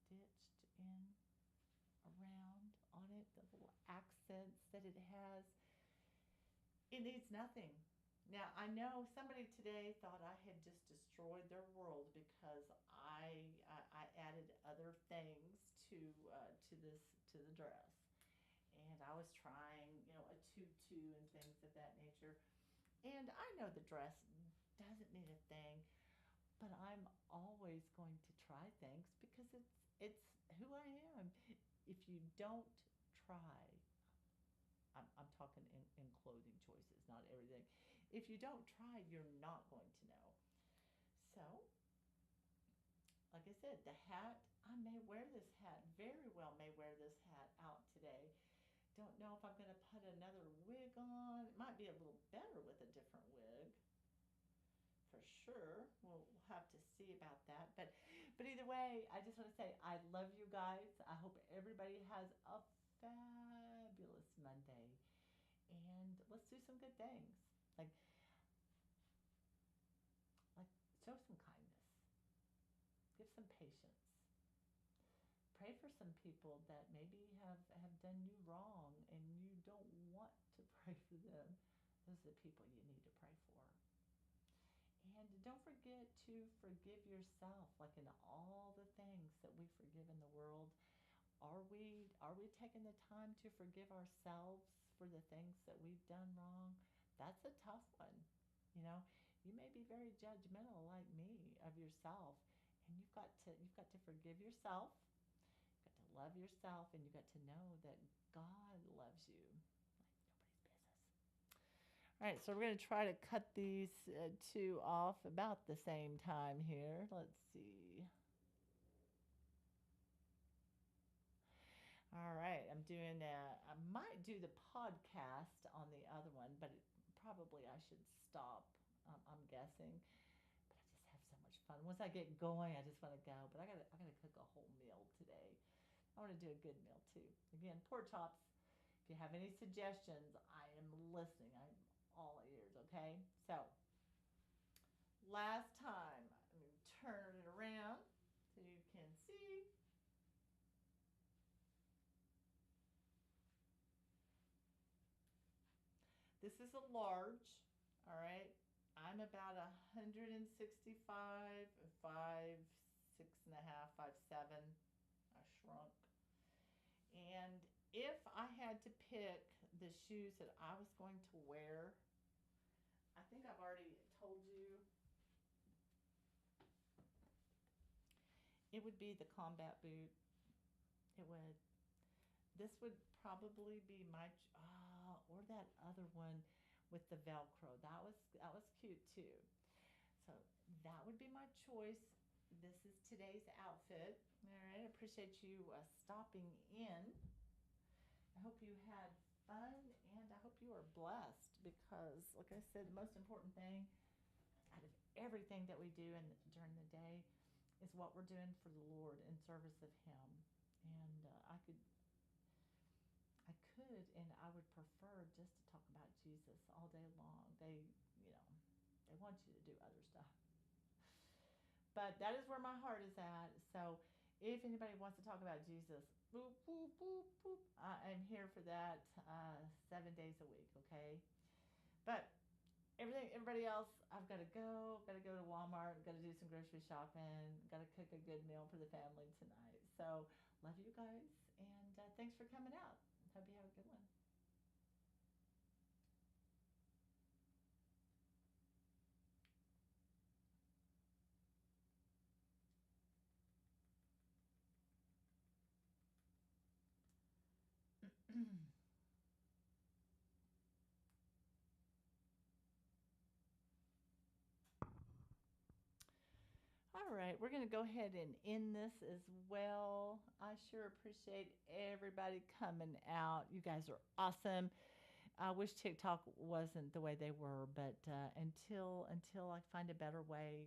stitched in around on it, the little accents that it has. It needs nothing. Now, I know somebody today thought I had just destroyed their world because I added other things to the dress, and I was trying a tutu and things of that nature. And I know the dress doesn't need a thing, but I'm always going to try things because it's who I am. If you don't try, I'm talking in clothing choices, not everything. If you don't try, you're not going to know. So, like I said, the hat, I may wear this hat, very well may wear this hat out today. Don't know if I'm going to put another wig on. It might be a little better with a different wig, for sure. We'll have to see about that. But either way, I just want to say I love you guys. I hope everybody has a fabulous Monday, and let's do some good things, like show some kindness, give some patience, pray for some people that maybe have done you wrong and you don't want to pray for them. Those are the people you need to pray for. And don't forget to forgive yourself, like in all the things that we forgive in the world. Are we taking the time to forgive ourselves for the things that we've done wrong? That's a tough one. You may be very judgmental like me of yourself, and you've got to forgive yourself. You've got to love yourself, and you got to know that God loves you like nobody's business. All right, so we're going to try to cut these two off about the same time here. Let's see. All right, I might do the podcast on the other one, but probably I should stop, I'm guessing. But I just have so much fun. Once I get going, I just want to go. But I gotta cook a whole meal today. I want to do a good meal too. Again, pork chops. If you have any suggestions, I am listening. I'm all ears. Okay. So last time, let me turn it around so you can see. This is a large. All right. I'm about 165, 5'6.5", 5'7". I shrunk. And if I had to pick the shoes that I was going to wear, I think I've already told you it would be the combat boot. It would. This would probably be my or that other one with the Velcro. That was cute too. So that would be my choice. This is today's outfit. All right, I appreciate you stopping in. I hope you had fun, and I hope you are blessed because, like I said, the most important thing out of everything that we do during the day is what we're doing for the Lord in service of Him. And I could, and I would prefer just to talk about Jesus all day long. They want you to do other stuff. But that is where my heart is at. So if anybody wants to talk about Jesus, boop, boop, boop, boop, I'm here for that 7 days a week, okay? But everybody else, I've got to go. Got to go to Walmart. Got to do some grocery shopping. Got to cook a good meal for the family tonight. So love you guys, and thanks for coming out. Hope you have a good one. All right, we're going to go ahead and end this as well. I sure appreciate everybody coming out. You guys are awesome. I wish TikTok wasn't the way they were, but until I find a better way,